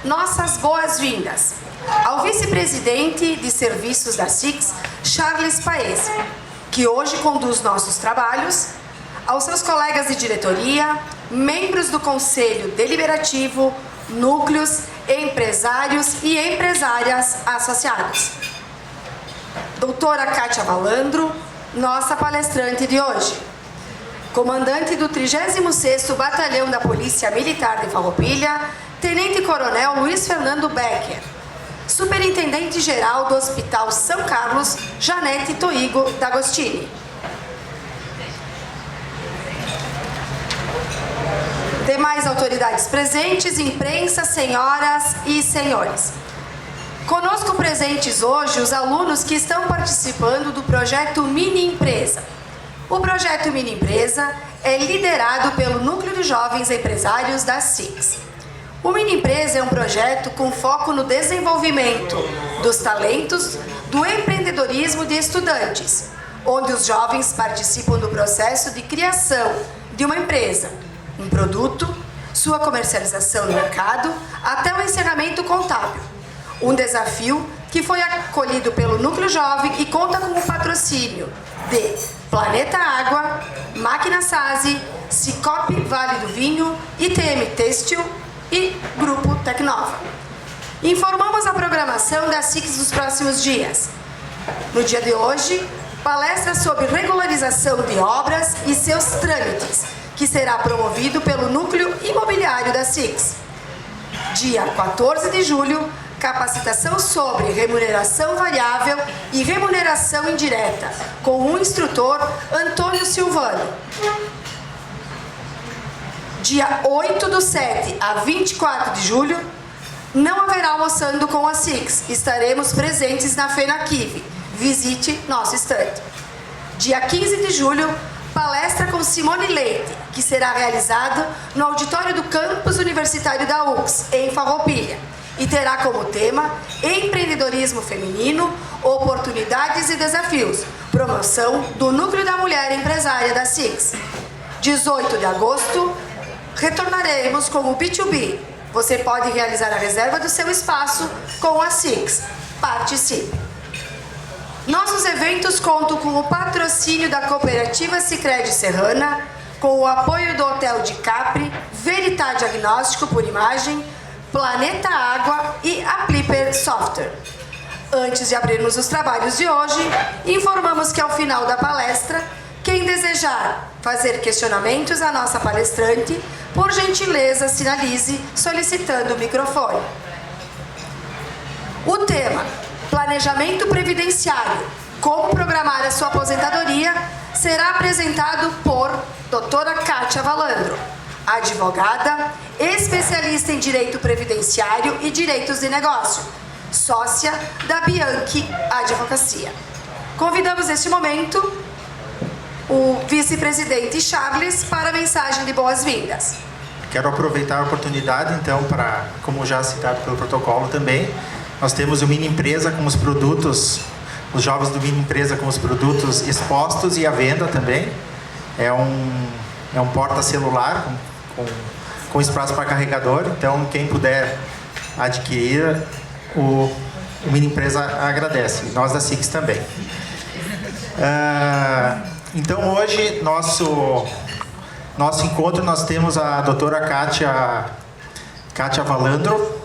Nossas boas-vindas ao vice-presidente de serviços da SICS, Charles Paese, que hoje conduz nossos trabalhos, aos seus colegas de diretoria, membros do Conselho Deliberativo, núcleos, empresários e empresárias associados. Doutora Kátia Valandro, nossa palestrante de hoje. Comandante do 36º Batalhão da Polícia Militar de Farroupilha, Tenente-Coronel Luiz Fernando Becker. Superintendente-Geral do Hospital São Carlos, Janete Toigo D'Agostini. Demais autoridades presentes, imprensa, senhoras e senhores. Conosco presentes hoje os alunos que estão participando do projeto Mini Empresa. O projeto Mini Empresa é liderado pelo Núcleo de Jovens Empresários da SICS. O Mini Empresa é um projeto com foco no desenvolvimento dos talentos do empreendedorismo de estudantes, onde os jovens participam do processo de criação de uma empresa, um produto, sua comercialização no mercado, até o encerramento contábil. Um desafio que foi acolhido pelo Núcleo Jovem e conta com o patrocínio de Planeta Água, Máquina Sasi, Cicobi Vale do Vinho, ITM Têxtil e Grupo Tecnova. Informamos a programação da SICS dos próximos dias. No dia de hoje, palestra sobre regularização de obras e seus trâmites, que será promovido pelo Núcleo Imobiliário da SICS. Dia 14 de julho, capacitação sobre remuneração variável e remuneração indireta, com o instrutor Antônio Silvano. Dia 8/7 a 24 de julho, não haverá almoçando com a SICS. Estaremos presentes na FENAQUIV. Visite nosso estande. Dia 15 de julho, palestra com Simone Leite, que será realizada no auditório do Campus Universitário da UFS, em Farroupilha, e terá como tema Empreendedorismo Feminino, Oportunidades e Desafios, promoção do Núcleo da Mulher Empresária da SICS. 18 de agosto, retornaremos com o B2B. Você pode realizar a reserva do seu espaço com a SICS. Participe! Nossos eventos contam com o patrocínio da Cooperativa Sicredi Serrana, com o apoio do Hotel de Capri, Veritá Diagnóstico por Imagem, Planeta Água e Apliper Software. Antes de abrirmos os trabalhos de hoje, informamos que ao final da palestra, quem desejar fazer questionamentos à nossa palestrante, por gentileza sinalize solicitando o microfone. O tema Planejamento Previdenciário, como programar a sua aposentadoria, será apresentado por doutora Kátia Valandro, advogada, especialista em Direito Previdenciário e Direitos de Negócio, sócia da Bianchi Advocacia. Convidamos neste momento o vice-presidente Charles para a mensagem de boas-vindas. Quero aproveitar a oportunidade, então, para, como já citado pelo protocolo também, nós temos o Mini Empresa com os produtos, os jovens do Mini Empresa com os produtos expostos e à venda também. É um porta-celular com espaço para carregador, então quem puder adquirir, o Mini Empresa agradece, nós da SIX também. Então hoje, nosso encontro, nós temos a doutora Kátia Valandro,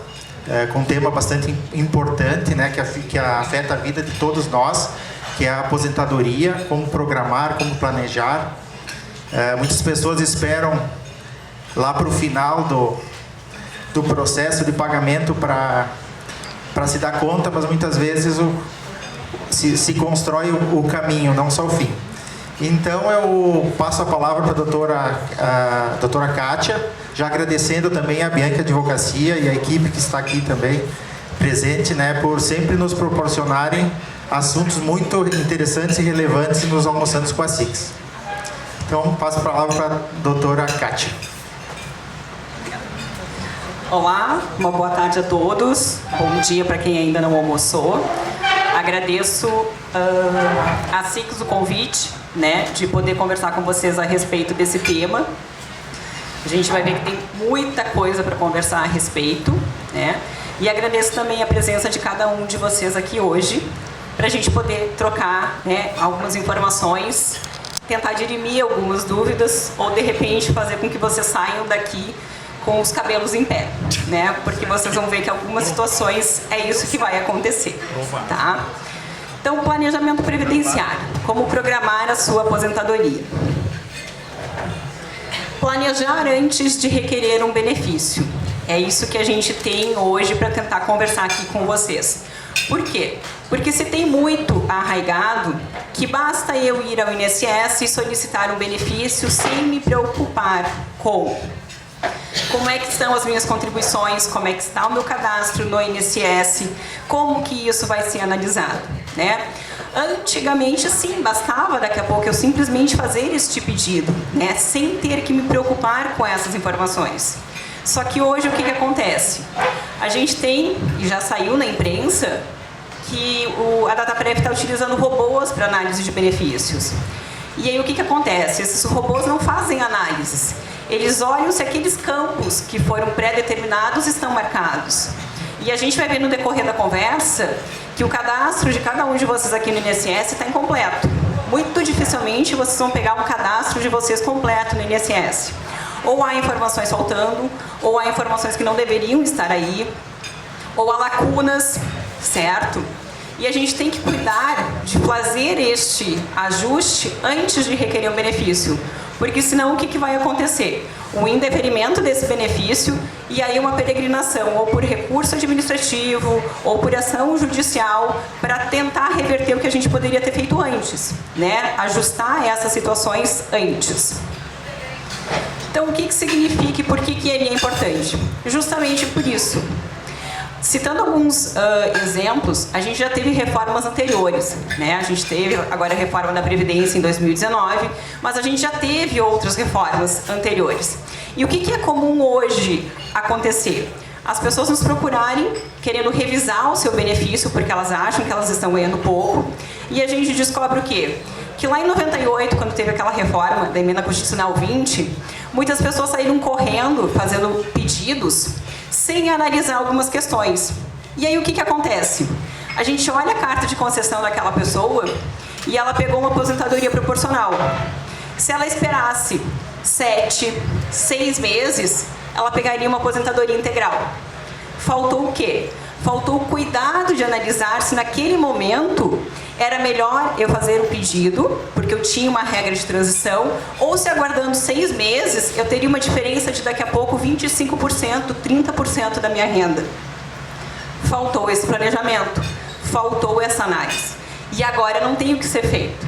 com um tema bastante importante, né, que afeta a vida de todos nós, que é a aposentadoria, como programar, como planejar. Muitas pessoas esperam lá para o final do processo de pagamento para se dar conta, mas muitas vezes se constrói o caminho, não só o fim. Então eu passo a palavra para a doutora Kátia, já agradecendo também a Bianchi Advocacia e a equipe que está aqui também presente, né, por sempre nos proporcionarem assuntos muito interessantes e relevantes nos Almoçantes com a SIX. Então passo a palavra para a doutora Kátia. Olá, uma boa tarde a todos, bom dia para quem ainda não almoçou. Agradeço a SIX o convite, né, de poder conversar com vocês a respeito desse tema. A gente vai ver que tem muita coisa para conversar a respeito, né? E agradeço também a presença de cada um de vocês aqui hoje, para a gente poder trocar, né, algumas informações, tentar dirimir algumas dúvidas, ou de repente fazer com que vocês saiam daqui com os cabelos em pé, né? Porque vocês vão ver que algumas situações é isso que vai acontecer, tá? Então, planejamento previdenciário, como programar a sua aposentadoria. Planejar antes de requerer um benefício. É isso que a gente tem hoje para tentar conversar aqui com vocês. Por quê? Porque se tem muito arraigado que basta eu ir ao INSS e solicitar um benefício sem me preocupar com como é que estão as minhas contribuições, como é que está o meu cadastro no INSS, como que isso vai ser analisado, né? Antigamente, sim, bastava daqui a pouco eu simplesmente fazer este pedido, né, sem ter que me preocupar com essas informações. Só que hoje o que acontece? A gente tem, e já saiu na imprensa, que a Dataprev está utilizando robôs para análise de benefícios. E aí o que acontece? Esses robôs não fazem análises. Eles olham se aqueles campos que foram pré-determinados estão marcados. E a gente vai ver no decorrer da conversa que o cadastro de cada um de vocês aqui no INSS está incompleto. Muito dificilmente vocês vão pegar um cadastro de vocês completo no INSS. Ou há informações faltando, ou há informações que não deveriam estar aí, ou há lacunas, certo? E a gente tem que cuidar de fazer este ajuste antes de requerer um benefício. Porque senão o que vai acontecer? Um indeferimento desse benefício e aí uma peregrinação, ou por recurso administrativo, ou por ação judicial, para tentar reverter o que a gente poderia ter feito antes, né? Ajustar essas situações antes. Então, o que significa e por que ele é importante? Justamente por isso. Citando alguns exemplos, a gente já teve reformas anteriores, né? A gente teve agora a reforma da Previdência em 2019, mas a gente já teve outras reformas anteriores. E o que é comum hoje acontecer? As pessoas nos procurarem querendo revisar o seu benefício porque elas acham que elas estão ganhando pouco, e a gente descobre o quê? Que lá em 98, quando teve aquela reforma da Emenda Constitucional 20, muitas pessoas saíram correndo, fazendo pedidos, sem analisar algumas questões. E aí o que acontece? A gente olha a carta de concessão daquela pessoa e ela pegou uma aposentadoria proporcional. Se ela esperasse 7, 6 meses, ela pegaria uma aposentadoria integral. Faltou o quê? Faltou o cuidado de analisar se naquele momento era melhor eu fazer o pedido, porque eu tinha uma regra de transição, ou se aguardando 6 meses, eu teria uma diferença de daqui a pouco 25%, 30% da minha renda. Faltou esse planejamento, faltou essa análise. E agora não tem o que ser feito.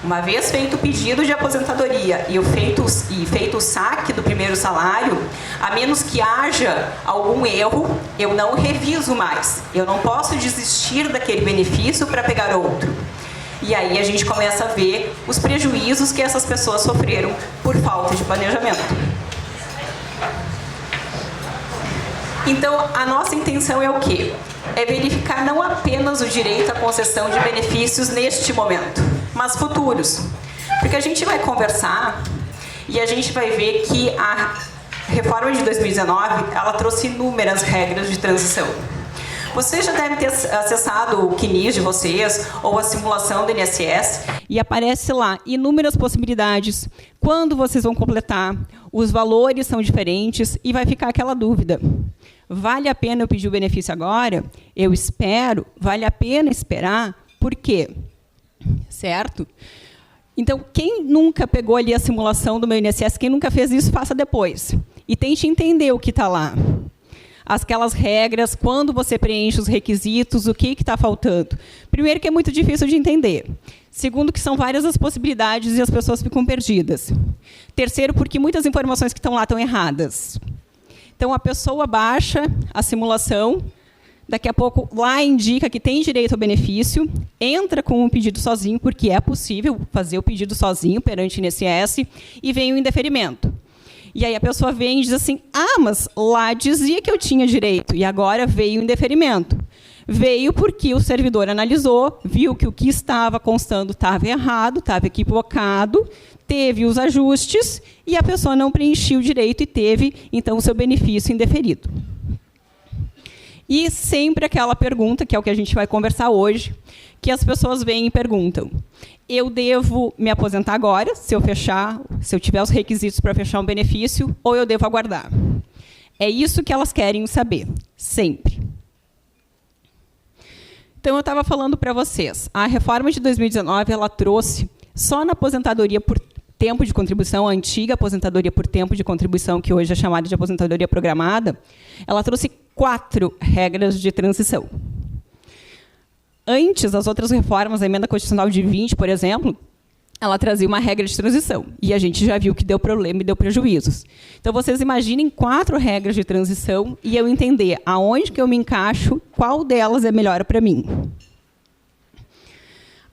Uma vez feito o pedido de aposentadoria e feito o saque do primeiro salário, a menos que haja algum erro, eu não reviso mais. Eu não posso desistir daquele benefício para pegar outro. E aí a gente começa a ver os prejuízos que essas pessoas sofreram por falta de planejamento. Então, a nossa intenção é o quê? É verificar não apenas o direito à concessão de benefícios neste momento, mas futuros. Porque a gente vai conversar e a gente vai ver que a reforma de 2019, ela trouxe inúmeras regras de transição. Vocês já devem ter acessado o CNIS de vocês ou a simulação do INSS e aparece lá inúmeras possibilidades, quando vocês vão completar, os valores são diferentes e vai ficar aquela dúvida. Vale a pena eu pedir o benefício agora? Eu espero? Vale a pena esperar? Por quê? Certo? Então, quem nunca pegou ali a simulação do meu INSS, quem nunca fez isso, faça depois. E tente entender o que está lá. Aquelas regras, quando você preenche os requisitos, o que está faltando. Primeiro, que é muito difícil de entender. Segundo, que são várias as possibilidades e as pessoas ficam perdidas. Terceiro, porque muitas informações que estão lá estão erradas. Então, a pessoa baixa a simulação, daqui a pouco lá indica que tem direito ao benefício, entra com um pedido sozinho, porque é possível fazer o pedido sozinho perante o INSS, e vem o indeferimento. E aí a pessoa vem e diz assim, mas lá dizia que eu tinha direito, e agora veio o indeferimento. Veio porque o servidor analisou, viu que o que estava constando estava errado, estava equivocado, teve os ajustes, e a pessoa não preencheu o direito e teve, então, o seu benefício indeferido. E sempre aquela pergunta, que é o que a gente vai conversar hoje, que as pessoas vêm e perguntam, eu devo me aposentar agora, se eu tiver os requisitos para fechar um benefício, ou eu devo aguardar? É isso que elas querem saber, sempre. Então, eu estava falando para vocês, a reforma de 2019, ela trouxe, só na aposentadoria por tempo de contribuição, a antiga aposentadoria por tempo de contribuição, que hoje é chamada de aposentadoria programada, ela trouxe 4 regras de transição. Antes, as outras reformas, a emenda constitucional de 20, por exemplo, ela trazia uma regra de transição. E a gente já viu que deu problema e deu prejuízos. Então, vocês imaginem 4 regras de transição e eu entender aonde que eu me encaixo, qual delas é melhor para mim.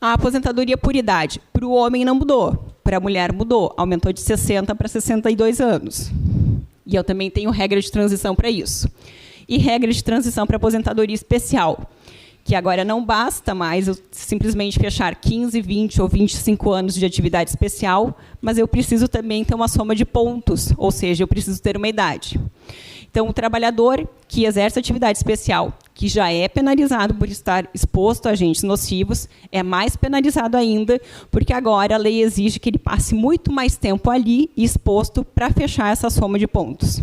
A aposentadoria por idade. Para o homem não mudou, para a mulher mudou. Aumentou de 60 para 62 anos. E eu também tenho regra de transição para isso. E regra de transição para aposentadoria especial, que agora não basta mais eu simplesmente fechar 15, 20 ou 25 anos de atividade especial, mas eu preciso também ter uma soma de pontos, ou seja, eu preciso ter uma idade. Então, o trabalhador que exerce atividade especial, que já é penalizado por estar exposto a agentes nocivos, é mais penalizado ainda, porque agora a lei exige que ele passe muito mais tempo ali exposto para fechar essa soma de pontos.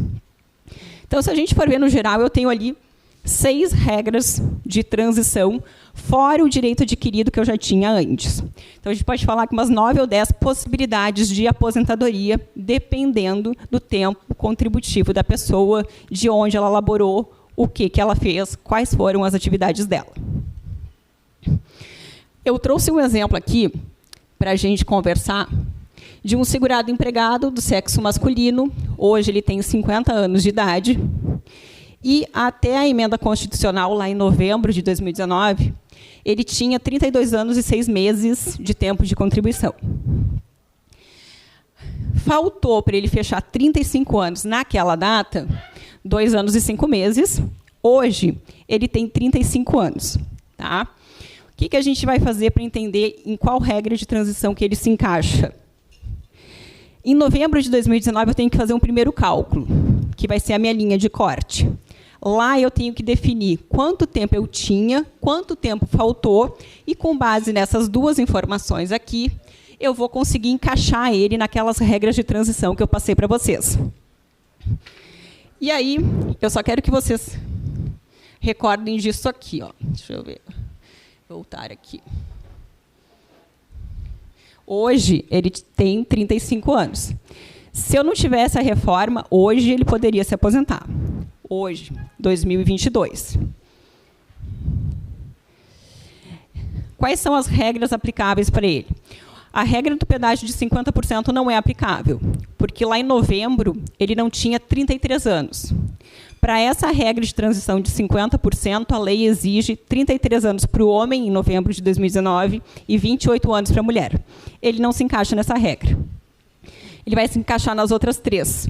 Então, se a gente for ver no geral, eu tenho ali 6 regras de transição, fora o direito adquirido que eu já tinha antes. Então, a gente pode falar que umas 9 ou 10 possibilidades de aposentadoria, dependendo do tempo contributivo da pessoa, de onde ela laborou, o que ela fez, quais foram as atividades dela. Eu trouxe um exemplo aqui, para a gente conversar, de um segurado empregado do sexo masculino. Hoje ele tem 50 anos de idade. E até a emenda constitucional, lá em novembro de 2019, ele tinha 32 anos e 6 meses de tempo de contribuição. Faltou para ele fechar 35 anos naquela data, 2 anos e 5 meses. Hoje, ele tem 35 anos. Tá? O que a gente vai fazer para entender em qual regra de transição que ele se encaixa? Em novembro de 2019, eu tenho que fazer um primeiro cálculo, que vai ser a minha linha de corte. Lá eu tenho que definir quanto tempo eu tinha, quanto tempo faltou, e com base nessas 2 informações aqui, eu vou conseguir encaixar ele naquelas regras de transição que eu passei para vocês. E aí, eu só quero que vocês recordem disso aqui. Ó. Deixa eu ver. Voltar aqui. Hoje, ele tem 35 anos. Se eu não tivesse a reforma, hoje ele poderia se aposentar. Hoje, 2022. Quais são as regras aplicáveis para ele? a regra do pedágio de 50% não é aplicável, porque lá em novembro ele não tinha 33 anos. Para essa regra de transição de 50%, a lei exige 33 anos para o homem, em novembro de 2019, e 28 anos para a mulher. Ele não se encaixa nessa regra. Ele vai se encaixar nas outras 3.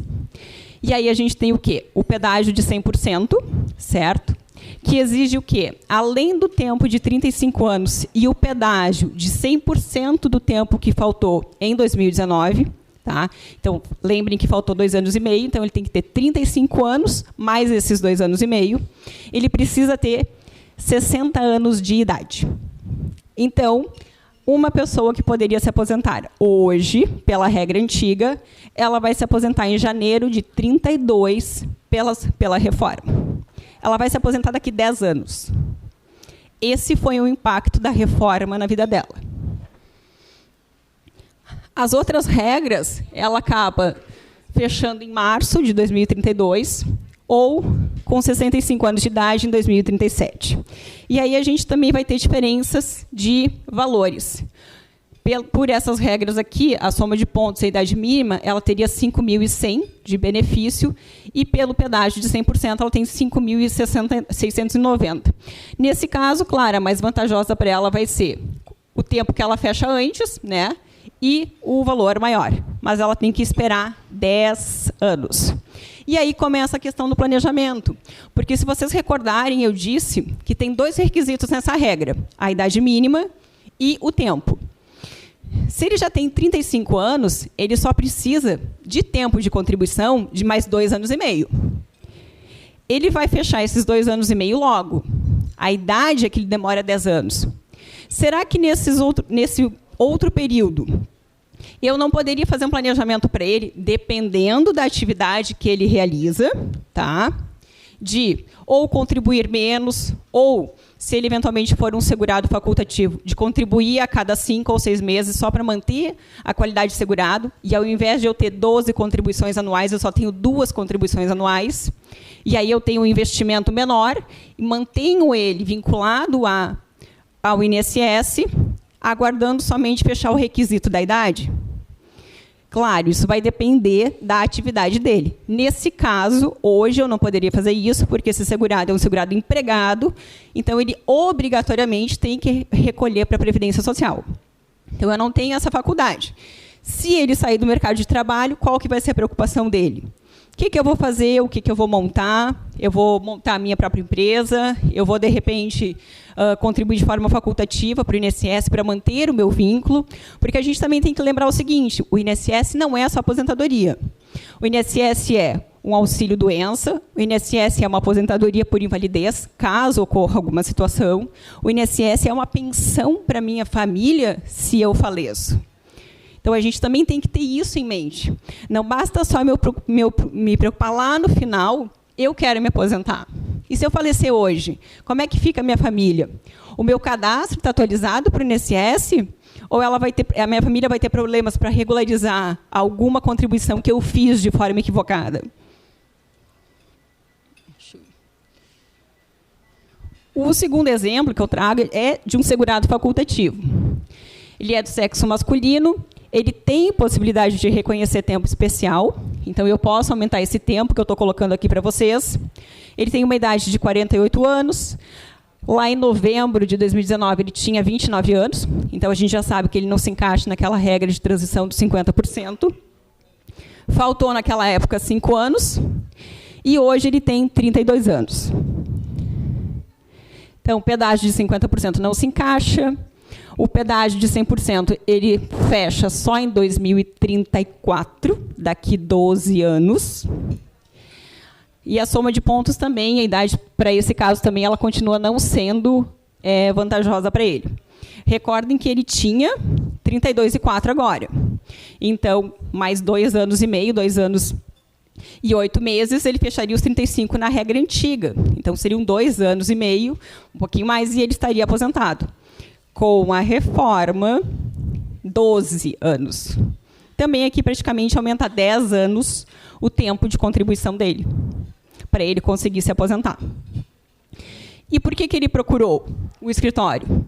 E aí a gente tem o quê? O pedágio de 100%, certo? Que exige o quê? Além do tempo de 35 anos e o pedágio de 100% do tempo que faltou em 2019, tá? Então, lembrem que faltou 2 anos e meio, então ele tem que ter 35 anos, mais esses 2 anos e meio. Ele precisa ter 60 anos de idade. Então, uma pessoa que poderia se aposentar hoje, pela regra antiga, ela vai se aposentar em janeiro de 32 pela reforma. Ela vai se aposentar daqui 10 anos. Esse foi o impacto da reforma na vida dela. As outras regras, ela acaba fechando em março de 2032 ou com 65 anos de idade em 2037. E aí a gente também vai ter diferenças de valores. Por essas regras aqui, a soma de pontos e a idade mínima, ela teria 5.100 de benefício, e pelo pedágio de 100%, ela tem 5.690. Nesse caso, claro, a mais vantajosa para ela vai ser o tempo que ela fecha antes, né, e o valor maior. Mas ela tem que esperar 10 anos. E aí começa a questão do planejamento. Porque, se vocês recordarem, eu disse que tem 2 requisitos nessa regra: a idade mínima e o tempo. Se ele já tem 35 anos, ele só precisa de tempo de contribuição de mais 2 anos e meio. Ele vai fechar esses 2 anos e meio logo. A idade é que ele demora 10 anos. Será que nesse outro período eu não poderia fazer um planejamento para ele, dependendo da atividade que ele realiza, tá? De ou contribuir menos, ou, se ele eventualmente for um segurado facultativo, de contribuir a cada 5 ou 6 meses só para manter a qualidade de segurado, e ao invés de eu ter 12 contribuições anuais, eu só tenho 2 contribuições anuais, e aí eu tenho um investimento menor, e mantenho ele vinculado ao INSS, aguardando somente fechar o requisito da idade? Claro, isso vai depender da atividade dele. Nesse caso, hoje eu não poderia fazer isso, porque esse segurado é um segurado empregado, então ele obrigatoriamente tem que recolher para a Previdência Social. Então, eu não tenho essa faculdade. Se ele sair do mercado de trabalho, qual que vai ser a preocupação dele? O que eu vou fazer? O que eu vou montar? Eu vou montar a minha própria empresa? Eu vou, de repente, contribuir de forma facultativa para o INSS para manter o meu vínculo? Porque a gente também tem que lembrar o seguinte: o INSS não é só aposentadoria. O INSS é um auxílio-doença, o INSS é uma aposentadoria por invalidez, caso ocorra alguma situação. O INSS é uma pensão para a minha família, se eu faleço. Então, a gente também tem que ter isso em mente. Não basta só me preocupar lá no final, eu quero me aposentar. E se eu falecer hoje, como é que fica a minha família? O meu cadastro está atualizado para o INSS? Ou a minha família vai ter problemas para regularizar alguma contribuição que eu fiz de forma equivocada? O segundo exemplo que eu trago é de um segurado facultativo. Ele é do sexo masculino, ele tem possibilidade de reconhecer tempo especial, então eu posso aumentar esse tempo que eu estou colocando aqui para vocês. Ele tem uma idade de 48 anos. Lá em novembro de 2019, ele tinha 29 anos, então a gente já sabe que ele não se encaixa naquela regra de transição dos 50%. Faltou, naquela época, 5 anos, e hoje ele tem 32 anos. Então, o pedágio de 50% não se encaixa. O pedágio de 100% ele fecha só em 2034, daqui 12 anos. E a soma de pontos também, a idade para esse caso também, ela continua não sendo vantajosa para ele. Recordem que ele tinha 32,4 agora. Então, mais 2 anos e meio, 2 anos e 8 meses, ele fecharia os 35 na regra antiga. Então, seriam 2 anos e meio, um pouquinho mais, e ele estaria aposentado. Com a reforma, 12 anos. Também aqui praticamente aumenta 10 anos o tempo de contribuição dele, para ele conseguir se aposentar. E por que ele procurou o escritório?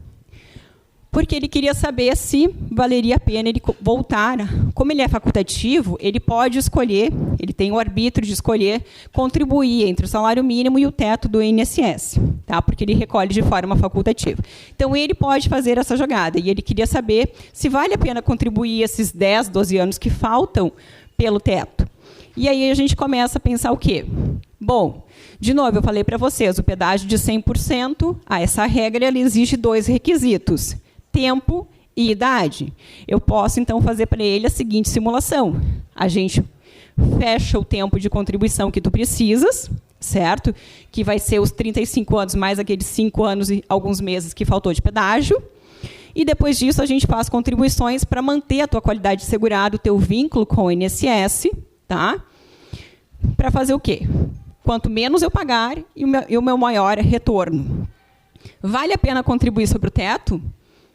porque ele queria saber se valeria a pena ele voltar. Como ele é facultativo, ele pode escolher, ele tem o arbítrio de escolher contribuir entre o salário mínimo e o teto do INSS, tá? Porque ele recolhe de forma facultativa. Então, ele pode fazer essa jogada, e ele queria saber se vale a pena contribuir esses 10, 12 anos que faltam pelo teto. E aí a gente começa a pensar o quê? Bom, de novo, eu falei para vocês, o pedágio de 100%, essa regra ela exige 2 requisitos: tempo e idade. Eu posso, então, fazer para ele a seguinte simulação. A gente fecha o tempo de contribuição que tu precisas, certo? Que vai ser os 35 anos mais aqueles 5 anos e alguns meses que faltou de pedágio. E depois disso, a gente faz contribuições para manter a tua qualidade de segurado, o teu vínculo com o INSS, tá? Para fazer o quê? Quanto menos eu pagar e o meu maior retorno. Vale a pena contribuir sobre o teto?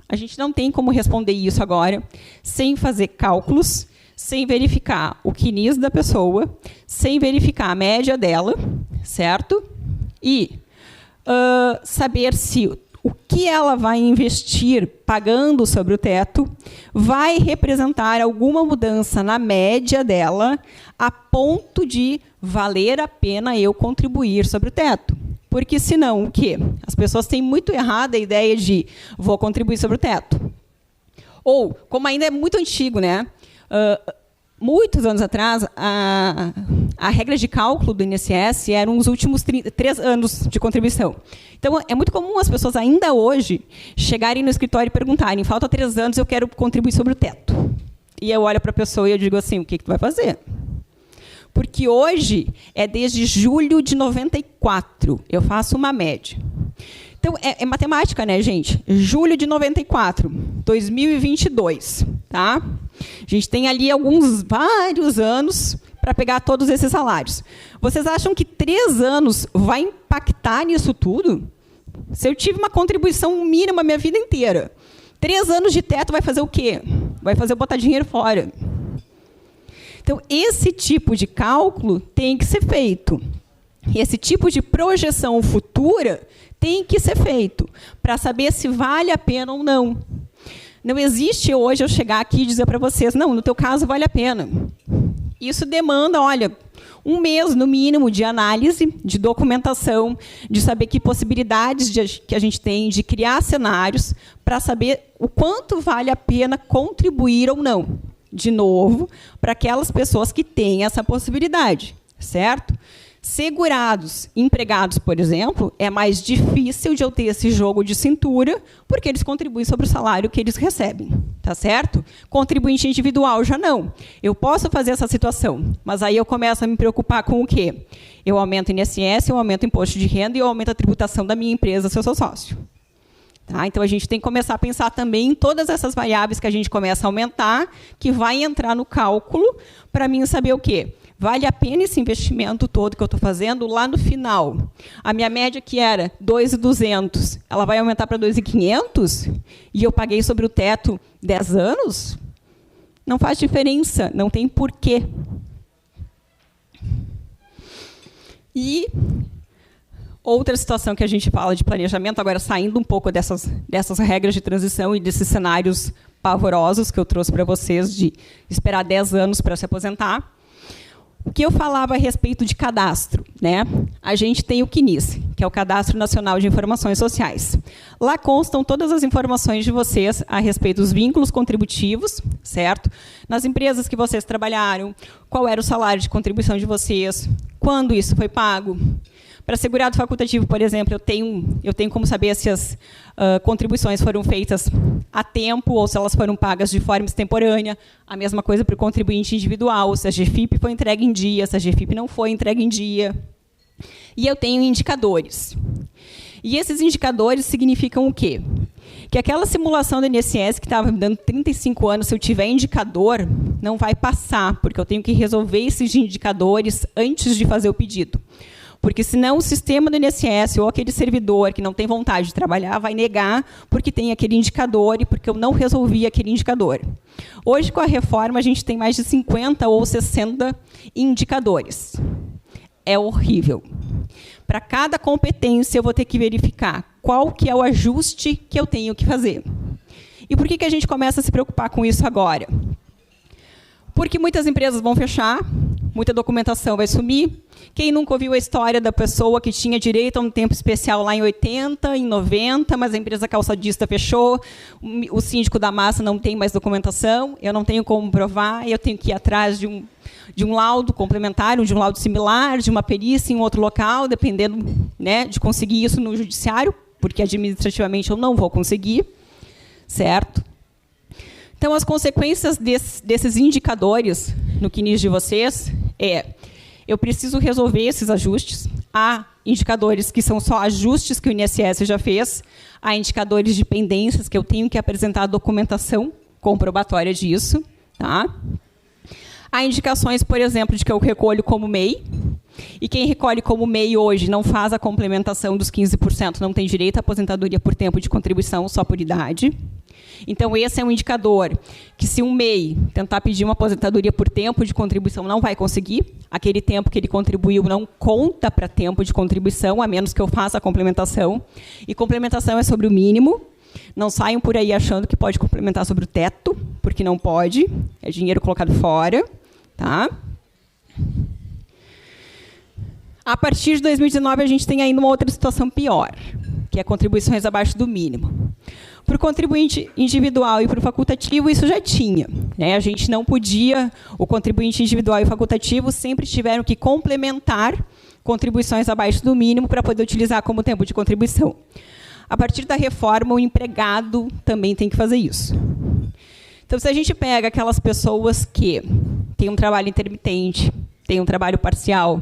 A gente não tem como responder isso agora sem fazer cálculos, sem verificar o CNIS da pessoa, sem verificar a média dela, certo? E saber se o que ela vai investir pagando sobre o teto vai representar alguma mudança na média dela a ponto de valer a pena eu contribuir sobre o teto. Porque, senão, o quê? As pessoas têm muito errada a ideia de vou contribuir sobre o teto. Ou, como ainda é muito antigo, né? Muitos anos atrás, a regra de cálculo do INSS eram os últimos 3 anos de contribuição. Então, é muito comum as pessoas ainda hoje chegarem no escritório e perguntarem: falta 3 anos, eu quero contribuir sobre o teto. E eu olho para a pessoa e eu digo assim: o que tu vai fazer? Porque hoje é desde julho de 94. Eu faço uma média. Então, é matemática, né, gente? Julho de 94, 2022, tá? A gente tem ali vários anos para pegar todos esses salários. Vocês acham que 3 anos vai impactar nisso tudo? Se eu tive uma contribuição mínima a minha vida inteira, 3 anos de teto vai fazer o quê? Vai fazer eu botar dinheiro fora. Então, esse tipo de cálculo tem que ser feito. Esse tipo de projeção futura tem que ser feito para saber se vale a pena ou não. Não existe hoje eu chegar aqui e dizer para vocês: não, no teu caso vale a pena. Isso demanda, olha, 1 mês, no mínimo, de análise, de documentação, de saber que possibilidades que a gente tem de criar cenários para saber o quanto vale a pena contribuir ou não. De novo, para aquelas pessoas que têm essa possibilidade, certo? Segurados, empregados, por exemplo, é mais difícil de eu ter esse jogo de cintura, porque eles contribuem sobre o salário que eles recebem, tá certo? Contribuinte individual já não. Eu posso fazer essa situação, mas aí eu começo a me preocupar com o quê? Eu aumento o INSS, eu aumento o imposto de renda e eu aumento a tributação da minha empresa se eu sou sócio. Tá? Então, a gente tem que começar a pensar também em todas essas variáveis que a gente começa a aumentar, que vai entrar no cálculo, para mim saber o quê? Vale a pena esse investimento todo que eu estou fazendo lá no final? A minha média, que era 2.200, ela vai aumentar para 2.500? E eu paguei sobre o teto 10 anos? Não faz diferença, não tem porquê. E outra situação que a gente fala de planejamento, agora saindo um pouco dessas regras de transição e desses cenários pavorosos que eu trouxe para vocês, de esperar 10 anos para se aposentar. O que eu falava a respeito de cadastro, né? A gente tem o CNIS, que é o Cadastro Nacional de Informações Sociais. Lá constam todas as informações de vocês a respeito dos vínculos contributivos, certo? Nas empresas que vocês trabalharam, qual era o salário de contribuição de vocês, quando isso foi pago. Para segurado facultativo, por exemplo, eu tenho como saber se as contribuições foram feitas a tempo ou se elas foram pagas de forma extemporânea. A mesma coisa para o contribuinte individual, se a GFIP foi entregue em dia, se a GFIP não foi entregue em dia. E eu tenho indicadores. E esses indicadores significam o quê? Que aquela simulação do INSS que estava me dando 35 anos, se eu tiver indicador, não vai passar, porque eu tenho que resolver esses indicadores antes de fazer o pedido. Porque, senão, o sistema do INSS ou aquele servidor que não tem vontade de trabalhar vai negar porque tem aquele indicador e porque eu não resolvi aquele indicador. Hoje, com a reforma, a gente tem mais de 50 ou 60 indicadores. É horrível. Para cada competência, eu vou ter que verificar qual que é o ajuste que eu tenho que fazer. E por que a gente começa a se preocupar com isso agora? Porque muitas empresas vão fechar, muita documentação vai sumir. Quem nunca ouviu a história da pessoa que tinha direito a um tempo especial lá em 80, em 90, mas a empresa calçadista fechou, o síndico da massa não tem mais documentação, eu não tenho como provar, eu tenho que ir atrás de um laudo complementar, de um laudo similar, de uma perícia em outro local, dependendo, né, de conseguir isso no judiciário, porque administrativamente eu não vou conseguir, certo? Então, as consequências desses indicadores no CNIS de vocês eu preciso resolver esses ajustes. Há indicadores que são só ajustes que o INSS já fez, há indicadores de pendências que eu tenho que apresentar a documentação comprobatória disso. Tá? Há indicações, por exemplo, de que eu recolho como MEI, e quem recolhe como MEI hoje não faz a complementação dos 15%, não tem direito à aposentadoria por tempo de contribuição, só por idade. Então, esse é um indicador que, se um MEI tentar pedir uma aposentadoria por tempo de contribuição, não vai conseguir. Aquele tempo que ele contribuiu não conta para tempo de contribuição, a menos que eu faça a complementação. E complementação é sobre o mínimo. Não saiam por aí achando que pode complementar sobre o teto, porque não pode. É dinheiro colocado fora. Tá? A partir de 2019, a gente tem ainda uma outra situação pior, que é contribuições abaixo do mínimo. Para o contribuinte individual e para o facultativo, isso já tinha. Né? A gente não podia, o contribuinte individual e o facultativo sempre tiveram que complementar contribuições abaixo do mínimo para poder utilizar como tempo de contribuição. A partir da reforma, o empregado também tem que fazer isso. Então, se a gente pega aquelas pessoas que têm um trabalho intermitente, têm um trabalho parcial,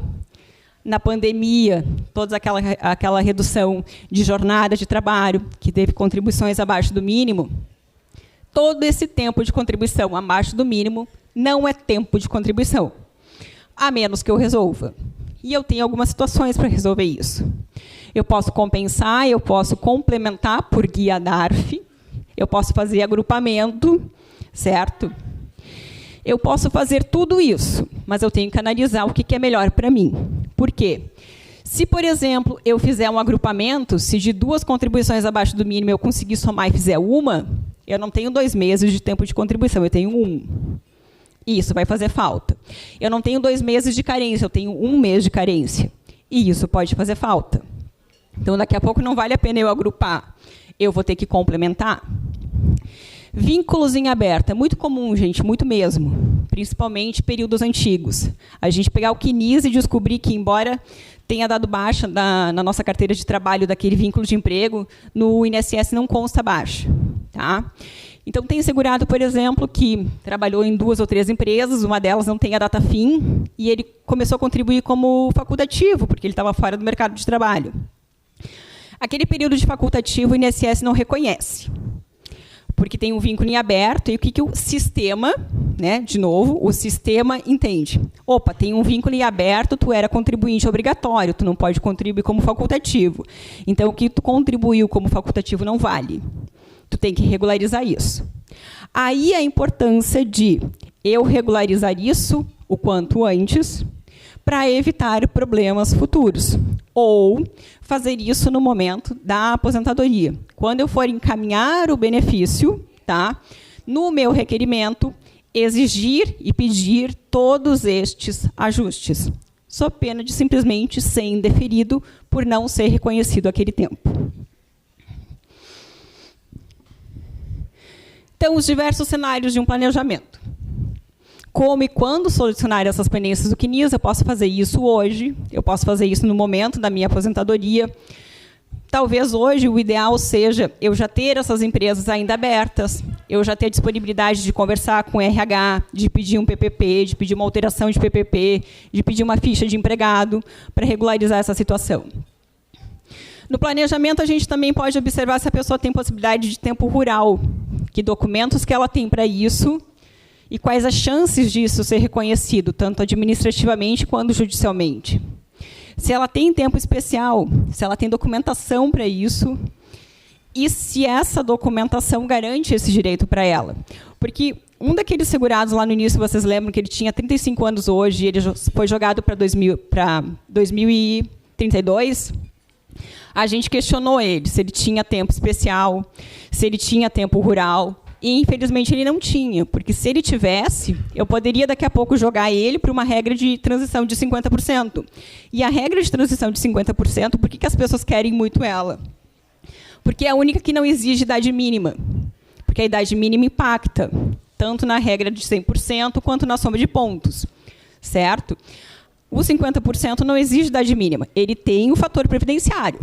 na pandemia, toda aquela redução de jornada de trabalho, que teve contribuições abaixo do mínimo, todo esse tempo de contribuição abaixo do mínimo não é tempo de contribuição, a menos que eu resolva. E eu tenho algumas situações para resolver isso. Eu posso compensar, eu posso complementar por guia DARF, eu posso fazer agrupamento, certo? Eu posso fazer tudo isso, mas eu tenho que analisar o que é melhor para mim. Por quê? Se, por exemplo, eu fizer um agrupamento, se de 2 contribuições abaixo do mínimo eu conseguir somar e fizer uma, eu não tenho 2 meses de tempo de contribuição, eu tenho 1. E isso vai fazer falta. Eu não tenho 2 meses de carência, eu tenho 1 mês de carência. E isso pode fazer falta. Então, daqui a pouco não vale a pena eu agrupar. Eu vou ter que complementar. Vínculos em aberto. É muito comum, gente, muito mesmo. Principalmente períodos antigos. A gente pegar o CNIS e descobrir que, embora tenha dado baixa na nossa carteira de trabalho daquele vínculo de emprego, no INSS não consta baixa. Tá? Então, tem segurado, por exemplo, que trabalhou em 2 ou 3 empresas, uma delas não tem a data fim, e ele começou a contribuir como facultativo, porque ele estava fora do mercado de trabalho. Aquele período de facultativo, o INSS não reconhece, porque tem um vínculo em aberto, e o que o sistema, né, de novo, o sistema entende. Opa, tem um vínculo em aberto, tu era contribuinte obrigatório, tu não pode contribuir como facultativo. Então, o que tu contribuiu como facultativo não vale. Tu tem que regularizar isso. Aí a importância de eu regularizar isso o quanto antes, para evitar problemas futuros. Ou fazer isso no momento da aposentadoria. Quando eu for encaminhar o benefício, tá, no meu requerimento, exigir e pedir todos estes ajustes, sob pena de simplesmente ser indeferido por não ser reconhecido aquele tempo. Então, os diversos cenários de um planejamento. Como e quando solucionar essas pendências do CNIS, eu posso fazer isso hoje, eu posso fazer isso no momento da minha aposentadoria. Talvez hoje o ideal seja eu já ter essas empresas ainda abertas, eu já ter a disponibilidade de conversar com o RH, de pedir um PPP, de pedir uma alteração de PPP, de pedir uma ficha de empregado para regularizar essa situação. No planejamento, a gente também pode observar se a pessoa tem possibilidade de tempo rural, que documentos que ela tem para isso, e quais as chances disso ser reconhecido, tanto administrativamente quanto judicialmente. Se ela tem tempo especial, se ela tem documentação para isso, e se essa documentação garante esse direito para ela. Porque um daqueles segurados lá no início, vocês lembram que ele tinha 35 anos hoje, e ele foi jogado para 2032, a gente questionou ele, se ele tinha tempo especial, se ele tinha tempo rural, E, infelizmente, ele não tinha, porque se ele tivesse, eu poderia daqui a pouco jogar ele para uma regra de transição de 50%. E a regra de transição de 50%, por que as pessoas querem muito ela? Porque é a única que não exige idade mínima. Porque a idade mínima impacta, tanto na regra de 100% quanto na soma de pontos. Certo? O 50% não exige idade mínima. Ele tem o fator previdenciário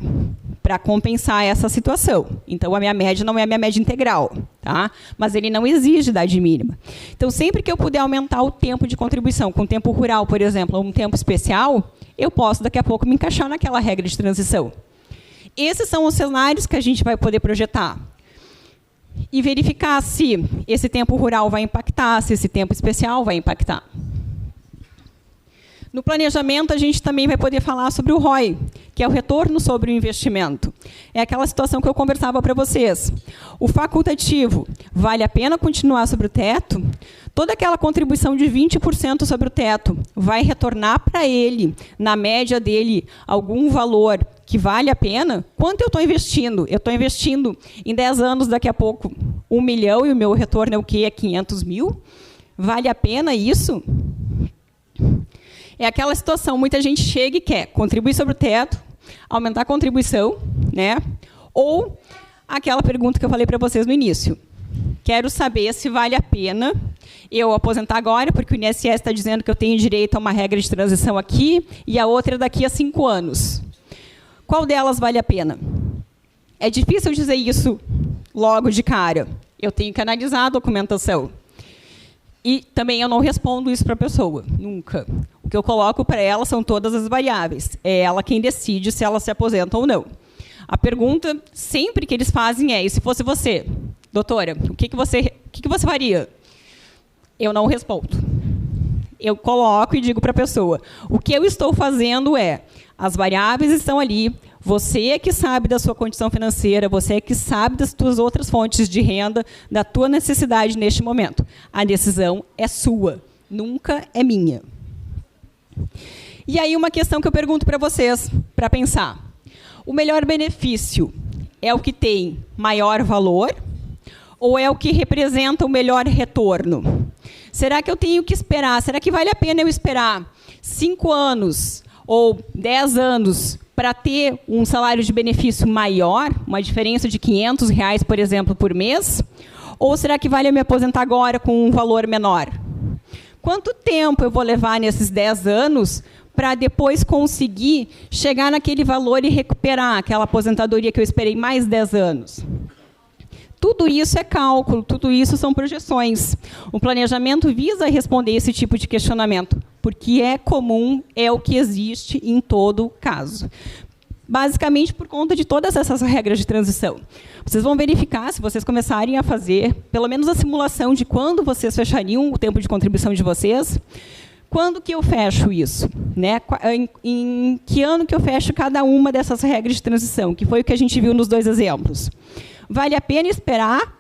para compensar essa situação. Então, a minha média não é a minha média integral, tá? Mas ele não exige idade mínima. Então, sempre que eu puder aumentar o tempo de contribuição, com tempo rural, por exemplo, ou um tempo especial, eu posso, daqui a pouco, me encaixar naquela regra de transição. Esses são os cenários que a gente vai poder projetar. E verificar se esse tempo rural vai impactar, se esse tempo especial vai impactar. No planejamento, a gente também vai poder falar sobre o ROI, que é o retorno sobre o investimento. É aquela situação que eu conversava para vocês. O facultativo, vale a pena continuar sobre o teto? Toda aquela contribuição de 20% sobre o teto vai retornar para ele, na média dele, algum valor que vale a pena? Quanto eu estou investindo? Eu estou investindo em 10 anos, daqui a pouco, 1 milhão, e o meu retorno é o quê? É 500 mil? Vale a pena isso? É aquela situação, muita gente chega e quer contribuir sobre o teto, aumentar a contribuição, né? Ou aquela pergunta que eu falei para vocês no início. Quero saber se vale a pena eu aposentar agora, porque o INSS está dizendo que eu tenho direito a uma regra de transição aqui e a outra daqui a 5 anos. Qual delas vale a pena? É difícil dizer isso logo de cara. Eu tenho que analisar a documentação. E também eu não respondo isso para a pessoa, nunca. O que eu coloco para ela são todas as variáveis. É ela quem decide se ela se aposenta ou não. A pergunta sempre que eles fazem é: e se fosse você, doutora, o que você faria? Eu não respondo. Eu coloco e digo para a pessoa: o que eu estou fazendo é, as variáveis estão ali, você é que sabe da sua condição financeira, você é que sabe das suas outras fontes de renda, da tua necessidade neste momento. A decisão é sua, nunca é minha. E aí uma questão que eu pergunto para vocês, para pensar. O melhor benefício é o que tem maior valor ou é o que representa o melhor retorno? Será que eu tenho que esperar? Será que vale a pena eu esperar 5 anos ou 10 anos para ter um salário de benefício maior, uma diferença de R$500, por exemplo, por mês? Ou será que vale eu me aposentar agora com um valor menor? Quanto tempo eu vou levar nesses 10 anos para depois conseguir chegar naquele valor e recuperar aquela aposentadoria que eu esperei mais 10 anos? Tudo isso é cálculo, tudo isso são projeções. O planejamento visa responder esse tipo de questionamento, porque é comum, é o que existe em todo caso. Basicamente, por conta de todas essas regras de transição. Vocês vão verificar, se vocês começarem a fazer, pelo menos a simulação de quando vocês fechariam o tempo de contribuição de vocês, quando que eu fecho isso? Né? Em que ano que eu fecho cada uma dessas regras de transição, que foi o que a gente viu nos 2 exemplos. Vale a pena esperar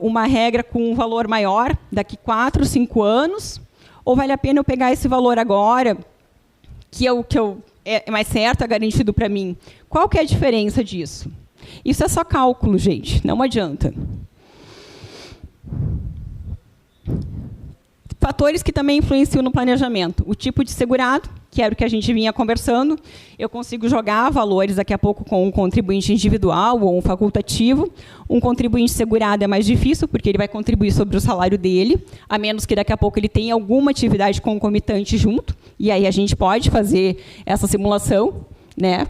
uma regra com um valor maior daqui 4, 5 anos? Ou vale a pena eu pegar esse valor agora, que é mais certo, é garantido para mim? Qual que é a diferença disso? Isso é só cálculo, gente, não adianta. Fatores que também influenciam no planejamento. O tipo de segurado, que era o que a gente vinha conversando. Eu consigo jogar valores daqui a pouco com um contribuinte individual ou um facultativo. Um contribuinte segurado é mais difícil, porque ele vai contribuir sobre o salário dele, a menos que daqui a pouco ele tenha alguma atividade concomitante junto. E aí a gente pode fazer essa simulação, né?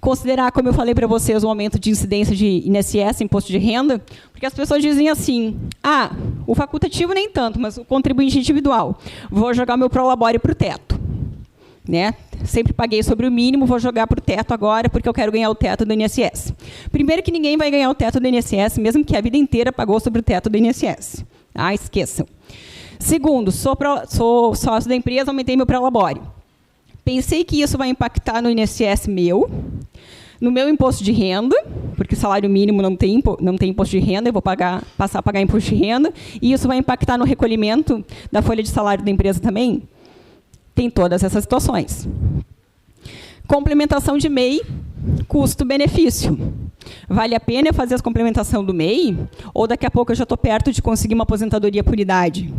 Considerar, como eu falei para vocês, o aumento de incidência de INSS, imposto de renda, porque as pessoas dizem assim: ah, o facultativo nem tanto, mas o contribuinte individual, vou jogar meu prolabore para o teto. Né? Sempre paguei sobre o mínimo, vou jogar para o teto agora, porque eu quero ganhar o teto do INSS. Primeiro que ninguém vai ganhar o teto do INSS, mesmo que a vida inteira pagou sobre o teto do INSS. Ah, esqueçam. Segundo, sou sócio da empresa, aumentei meu prolabore. Pensei que isso vai impactar no INSS meu, no meu imposto de renda, porque o salário mínimo não tem imposto de renda, eu vou passar a pagar imposto de renda, e isso vai impactar no recolhimento da folha de salário da empresa também. Tem todas essas situações. Complementação de MEI, custo-benefício. Vale a pena eu fazer a complementação do MEI? Ou daqui a pouco eu já estou perto de conseguir uma aposentadoria por idade?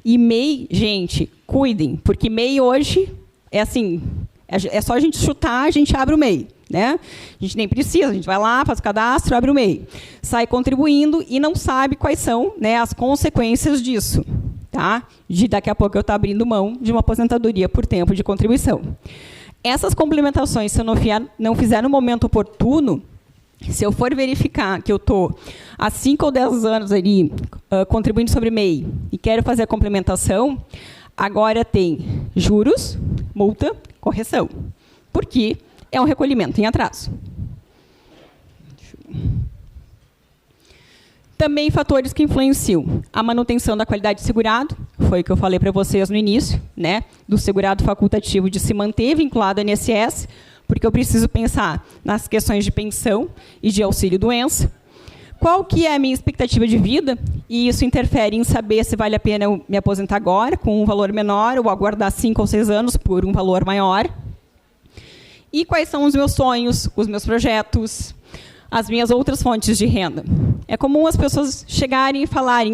E MEI, gente, cuidem, porque MEI hoje é assim, é só a gente chutar, a gente abre o MEI. Né? A gente nem precisa, a gente vai lá, faz o cadastro, abre o MEI. Sai contribuindo e não sabe quais são, né, as consequências disso. Tá? De daqui a pouco eu estar abrindo mão de uma aposentadoria por tempo de contribuição. Essas complementações, se eu não fizer no momento oportuno, se eu for verificar que eu estou há 5 ou 10 anos ali, contribuindo sobre MEI e quero fazer a complementação, agora tem juros, multa, correção. Porque é um recolhimento em atraso. Também fatores que influenciam a manutenção da qualidade de segurado, foi o que eu falei para vocês no início, né, do segurado facultativo de se manter vinculado ao INSS, porque eu preciso pensar nas questões de pensão e de auxílio-doença. Qual que é a minha expectativa de vida? E isso interfere em saber se vale a pena eu me aposentar agora, com um valor menor, ou aguardar 5 ou 6 anos por um valor maior. E quais são os meus sonhos, os meus projetos, as minhas outras fontes de renda. É comum as pessoas chegarem e falarem,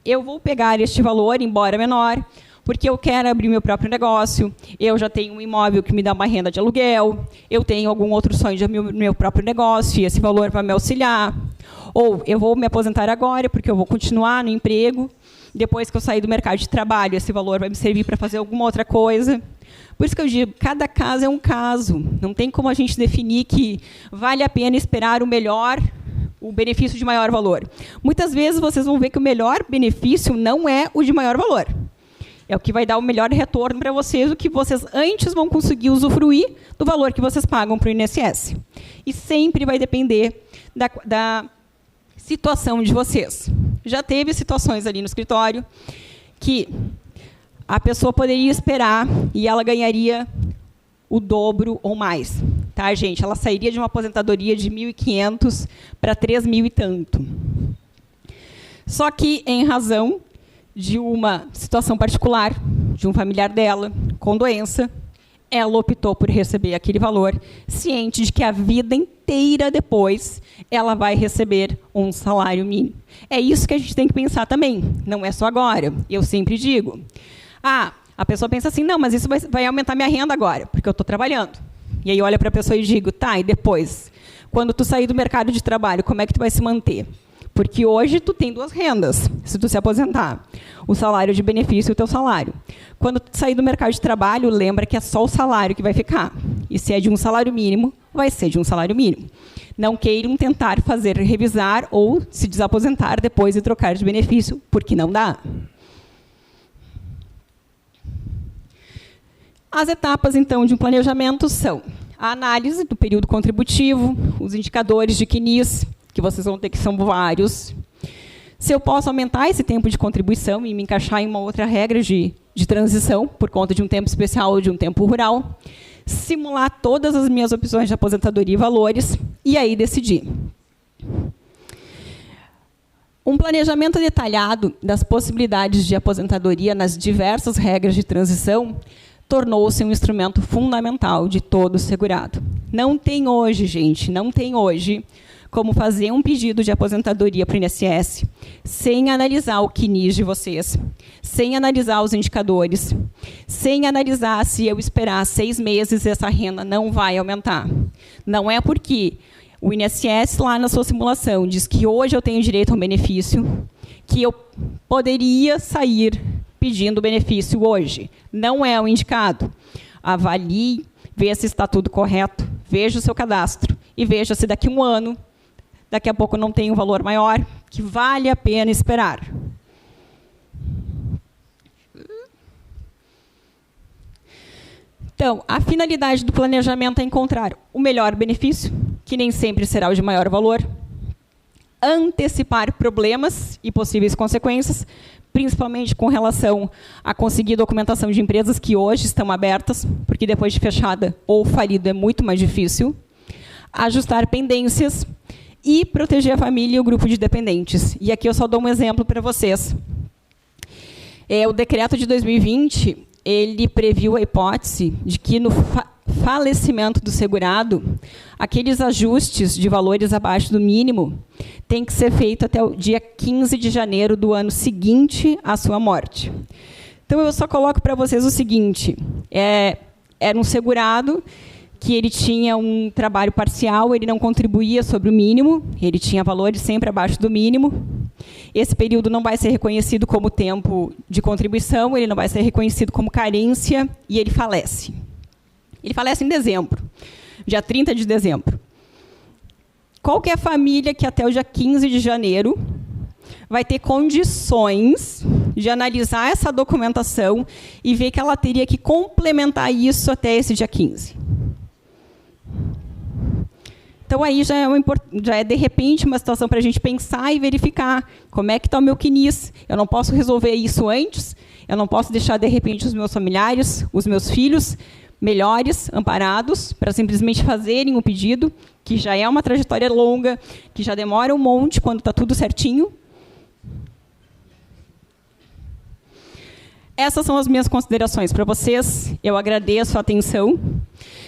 eu vou pegar este valor, embora menor, porque eu quero abrir meu próprio negócio, eu já tenho um imóvel que me dá uma renda de aluguel, eu tenho algum outro sonho de abrir meu próprio negócio, e esse valor vai me auxiliar. Ou eu vou me aposentar agora, porque eu vou continuar no emprego, depois que eu sair do mercado de trabalho, esse valor vai me servir para fazer alguma outra coisa. Por isso que eu digo, cada caso é um caso. Não tem como a gente definir que vale a pena esperar o melhor, o benefício de maior valor. Muitas vezes vocês vão ver que o melhor benefício não é o de maior valor. É o que vai dar o melhor retorno para vocês, o que vocês antes vão conseguir usufruir do valor que vocês pagam para o INSS. E sempre vai depender da situação de vocês. Já teve situações ali no escritório que a pessoa poderia esperar e ela ganharia o dobro ou mais. Tá, gente? Ela sairia de uma aposentadoria de 1.500 para 3.000 e tanto. Só que, em razão de uma situação particular, de um familiar dela, com doença, ela optou por receber aquele valor, ciente de que a vida inteira depois ela vai receber um salário mínimo. É isso que a gente tem que pensar também, não é só agora. Eu sempre digo, a pessoa pensa assim, não, mas isso vai aumentar minha renda agora, porque eu estou trabalhando. E aí olha para a pessoa e digo, tá, e depois? Quando tu sair do mercado de trabalho, como é que tu vai se manter? Porque hoje tu tem 2 rendas, se tu se aposentar. O salário de benefício e o teu salário. Quando tu sair do mercado de trabalho, lembra que é só o salário que vai ficar. E se é de um salário mínimo, vai ser de um salário mínimo. Não queiram tentar fazer revisar ou se desaposentar depois e trocar de benefício, porque não dá. As etapas, então, de um planejamento são a análise do período contributivo, os indicadores de CNIS, que vocês vão ter que são vários. Se eu posso aumentar esse tempo de contribuição e me encaixar em uma outra regra de transição, por conta de um tempo especial ou de um tempo rural. Simular todas as minhas opções de aposentadoria e valores, e aí decidir. Um planejamento detalhado das possibilidades de aposentadoria nas diversas regras de transição tornou-se um instrumento fundamental de todo segurado. Não tem hoje, gente, não tem hoje como fazer um pedido de aposentadoria para o INSS sem analisar o CNIS de vocês, sem analisar os indicadores, sem analisar se eu esperar 6 meses essa renda não vai aumentar. Não é porque o INSS, lá na sua simulação, diz que hoje eu tenho direito a um benefício, que eu poderia sair pedindo benefício hoje. Não é o indicado. Avalie, veja se está tudo correto, veja o seu cadastro e veja se daqui a um ano, daqui a pouco não tem um valor maior, que vale a pena esperar. Então, a finalidade do planejamento é encontrar o melhor benefício, que nem sempre será o de maior valor, antecipar problemas e possíveis consequências, principalmente com relação a conseguir documentação de empresas que hoje estão abertas, porque depois de fechada ou falida é muito mais difícil, ajustar pendências e proteger a família e o grupo de dependentes. E aqui eu só dou um exemplo para vocês. O decreto de 2020, ele previu a hipótese de que falecimento do segurado, aqueles ajustes de valores abaixo do mínimo têm que ser feitos até o dia 15 de janeiro do ano seguinte à sua morte. Então, eu só coloco para vocês o seguinte, era um segurado que ele tinha um trabalho parcial, ele não contribuía sobre o mínimo, ele tinha valores sempre abaixo do mínimo. Esse período não vai ser reconhecido como tempo de contribuição, ele não vai ser reconhecido como carência e ele falece. Ele falece em dezembro, dia 30 de dezembro. Qual que é a família que até o dia 15 de janeiro vai ter condições de analisar essa documentação e ver que ela teria que complementar isso até esse dia 15? Então, aí já é, de repente, uma situação para a gente pensar e verificar como é que está o meu CNIS. Eu não posso resolver isso antes, eu não posso deixar, de repente, os meus familiares, os meus filhos, melhores, amparados, para simplesmente fazerem o pedido, que já é uma trajetória longa, que já demora um monte quando está tudo certinho. Essas são as minhas considerações para vocês. Eu agradeço a atenção.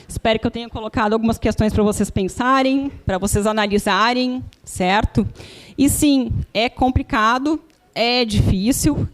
Espero que eu tenha colocado algumas questões para vocês pensarem, para vocês analisarem, certo? E sim, é complicado, é difícil,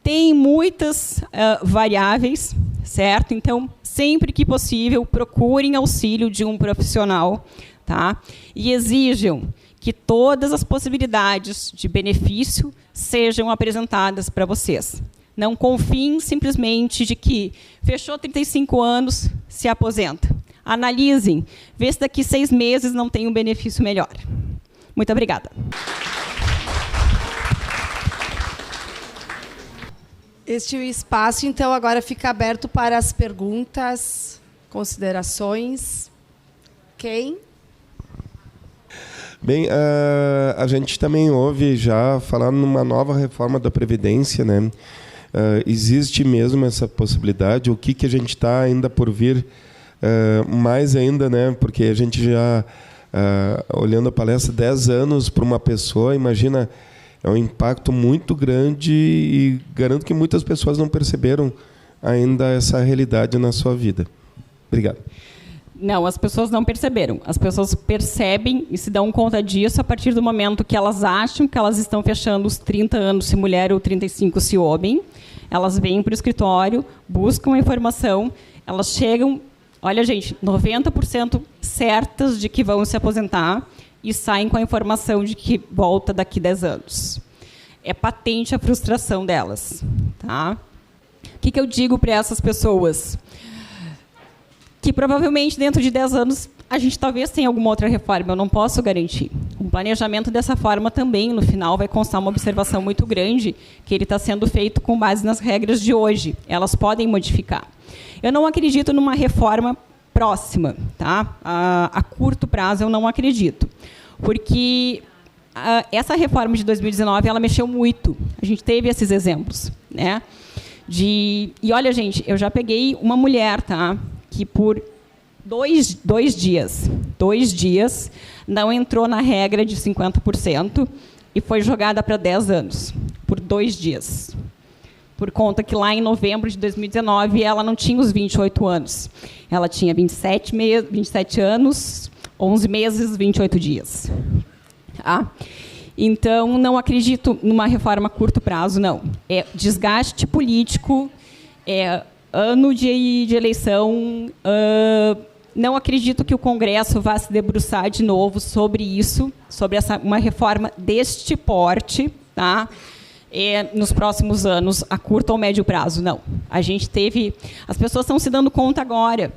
tem muitas variáveis, certo? Então, sempre que possível, procurem auxílio de um profissional, tá? E exijam que todas as possibilidades de benefício sejam apresentadas para vocês. Não confiem simplesmente de que fechou 35 anos, se aposenta. Analisem, vê se daqui 6 meses não tem um benefício melhor. Muito obrigada. Este espaço, então, agora fica aberto para as perguntas, considerações. Quem? Bem, a gente também ouve já falar numa nova reforma da Previdência, né? Existe mesmo essa possibilidade? O que a gente está ainda por vir mais ainda, né? Porque a gente já, olhando a palestra, 10 anos para uma pessoa, imagina, é um impacto muito grande e garanto que muitas pessoas não perceberam ainda essa realidade na sua vida. Obrigado. Não, as pessoas não perceberam. As pessoas percebem e se dão conta disso a partir do momento que elas acham que elas estão fechando os 30 anos se mulher ou 35 se homem. Elas vêm para o escritório, buscam a informação, elas chegam, olha, gente, 90% certas de que vão se aposentar e saem com a informação de que volta daqui 10 anos. É patente a frustração delas. Tá? O que eu digo para essas pessoas? Que provavelmente dentro de 10 anos a gente talvez tenha alguma outra reforma, eu não posso garantir. Um planejamento dessa forma também, no final, vai constar uma observação muito grande, que ele está sendo feito com base nas regras de hoje. Elas podem modificar. Eu não acredito numa reforma próxima, tá? A curto prazo eu não acredito, porque essa reforma de 2019 ela mexeu muito. A gente teve esses exemplos, né? E olha, gente, eu já peguei uma mulher, tá? Que por dois dias não entrou na regra de 50% e foi jogada para 10 anos, por 2 dias. Por conta que lá em novembro de 2019 ela não tinha os 28 anos. Ela tinha 27 anos, 11 meses, 28 dias. Tá? Então, não acredito numa reforma a curto prazo, não. É desgaste político, ano de eleição, não acredito que o Congresso vá se debruçar de novo sobre isso, sobre uma reforma deste porte, tá? Nos próximos anos, a curto ou médio prazo, não. As pessoas estão se dando conta agora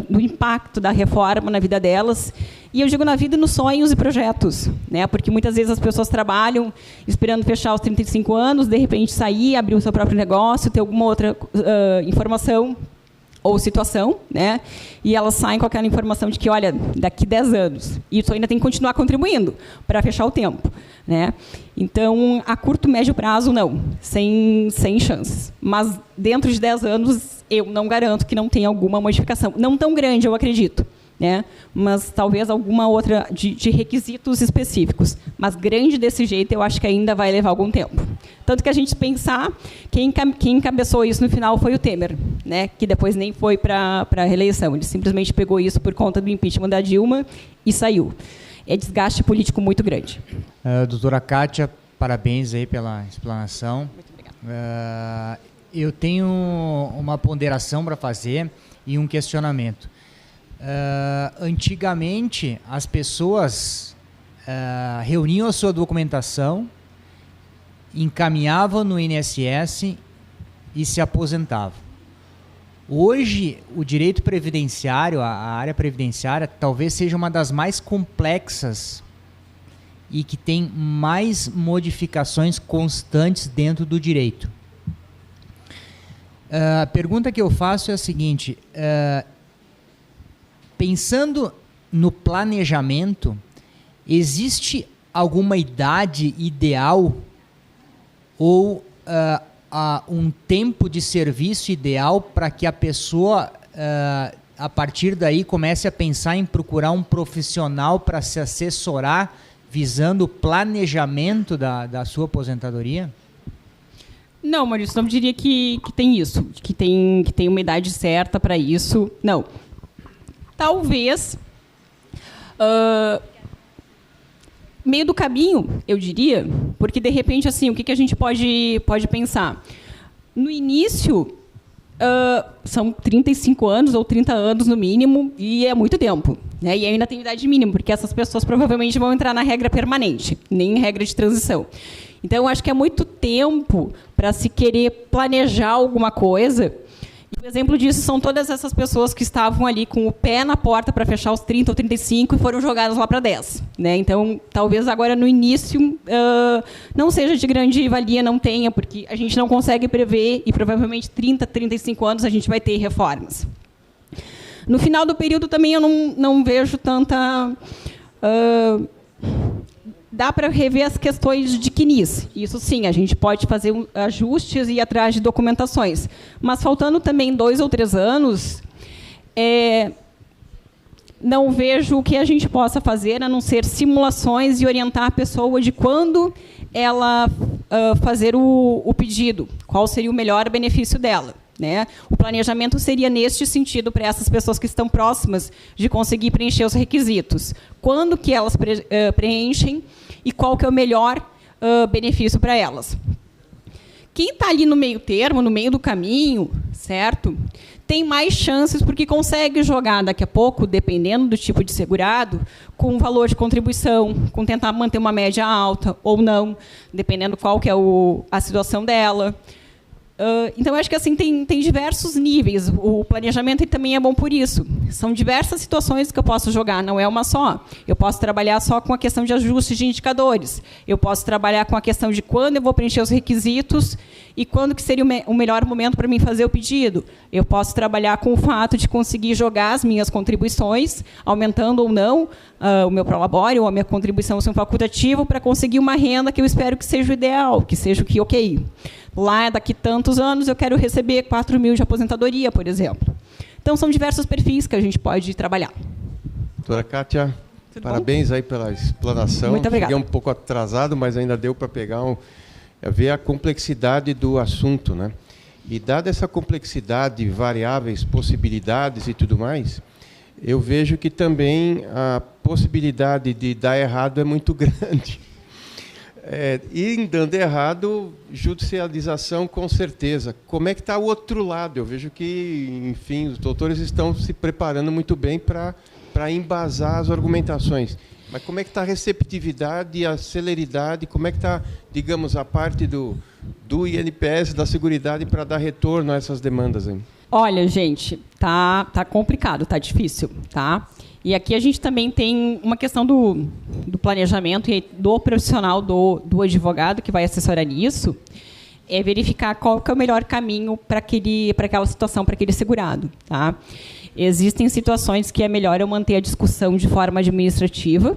do impacto da reforma na vida delas, e eu digo na vida e nos sonhos e projetos, né? Porque muitas vezes as pessoas trabalham esperando fechar os 35 anos, de repente sair, abrir o seu próprio negócio, ter alguma outra informação ou situação, né? E elas saem com aquela informação de que, olha, daqui 10 anos, isso ainda tem que continuar contribuindo para fechar o tempo, né? Então, a curto, médio prazo, não, sem chances. Mas, dentro de 10 anos, eu não garanto que não tenha alguma modificação. Não tão grande, eu acredito, né? Mas talvez alguma outra de requisitos específicos. Mas grande desse jeito, eu acho que ainda vai levar algum tempo. Tanto que a gente pensar, quem encabeçou isso no final foi o Temer, né? Que depois nem foi para a reeleição. Ele simplesmente pegou isso por conta do impeachment da Dilma e saiu. É desgaste político muito grande. Doutora Kátia, parabéns aí pela explanação. Muito obrigada. Eu tenho uma ponderação para fazer e um questionamento. Antigamente, as pessoas reuniam a sua documentação, encaminhavam no INSS e se aposentavam. Hoje, o direito previdenciário, a área previdenciária, talvez seja uma das mais complexas e que tem mais modificações constantes dentro do direito. A pergunta que eu faço é a seguinte: pensando no planejamento, existe alguma idade ideal ou um tempo de serviço ideal para que a pessoa, a partir daí, comece a pensar em procurar um profissional para se assessorar visando o planejamento da sua aposentadoria? Não, Maurício, não diria que tem isso, que tem uma idade certa para isso. Não. Talvez meio do caminho, eu diria, porque, de repente, assim, o que a gente pode pensar? No início, são 35 anos ou 30 anos, no mínimo, e é muito tempo, né? E ainda tem idade mínima, porque essas pessoas provavelmente vão entrar na regra permanente, nem em regra de transição. Então, eu acho que é muito tempo para se querer planejar alguma coisa. E o exemplo disso são todas essas pessoas que estavam ali com o pé na porta para fechar os 30 ou 35 e foram jogadas lá para 10. Né? Então, talvez agora no início não seja de grande valia, não tenha, porque a gente não consegue prever e provavelmente 30, 35 anos a gente vai ter reformas. No final do período também eu não vejo tanta... dá para rever as questões de CNIS. Isso sim, a gente pode fazer ajustes e ir atrás de documentações. Mas faltando também 2 ou 3 anos, não vejo o que a gente possa fazer, a não ser simulações e orientar a pessoa de quando ela fazer o pedido, qual seria o melhor benefício dela. Né? O planejamento seria neste sentido para essas pessoas que estão próximas de conseguir preencher os requisitos. Quando que elas preenchem e qual que é o melhor benefício para elas. Quem está ali no meio termo, no meio do caminho, certo? Tem mais chances porque consegue jogar daqui a pouco, dependendo do tipo de segurado, com valor de contribuição, com tentar manter uma média alta ou não, dependendo qual que é a situação dela. Então, eu acho que assim, tem diversos níveis. O planejamento também é bom por isso. São diversas situações que eu posso jogar, não é uma só. Eu posso trabalhar só com a questão de ajustes de indicadores. Eu posso trabalhar com a questão de quando eu vou preencher os requisitos e quando que seria o melhor momento para mim fazer o pedido. Eu posso trabalhar com o fato de conseguir jogar as minhas contribuições, aumentando ou não o meu prolabore ou a minha contribuição sem facultativo, para conseguir uma renda que eu espero que seja o ideal, que seja o que ok. Lá, daqui tantos anos, eu quero receber 4 mil de aposentadoria, por exemplo. Então, são diversos perfis que a gente pode trabalhar. Doutora Kátia, Tudo parabéns bom? Aí pela explanação. Muito obrigada. Cheguei um pouco atrasado, mas ainda deu para pegar ver a complexidade do assunto, né? E dada essa complexidade, variáveis, possibilidades e tudo mais, eu vejo que também a possibilidade de dar errado é muito grande. E dando errado, judicialização com certeza. Como é que está o outro lado? Eu vejo que, enfim, os doutores estão se preparando muito bem para embasar as argumentações. Mas como é que está a receptividade e a celeridade? Como é que está, digamos, a parte do INPS, da Seguridade, para dar retorno a essas demandas aí? Olha, gente, tá complicado, tá difícil, tá? E aqui a gente também tem uma questão do planejamento e do profissional do advogado que vai assessorar nisso, é verificar qual que é o melhor caminho para aquela situação, para aquele segurado. Tá? Existem situações que é melhor eu manter a discussão de forma administrativa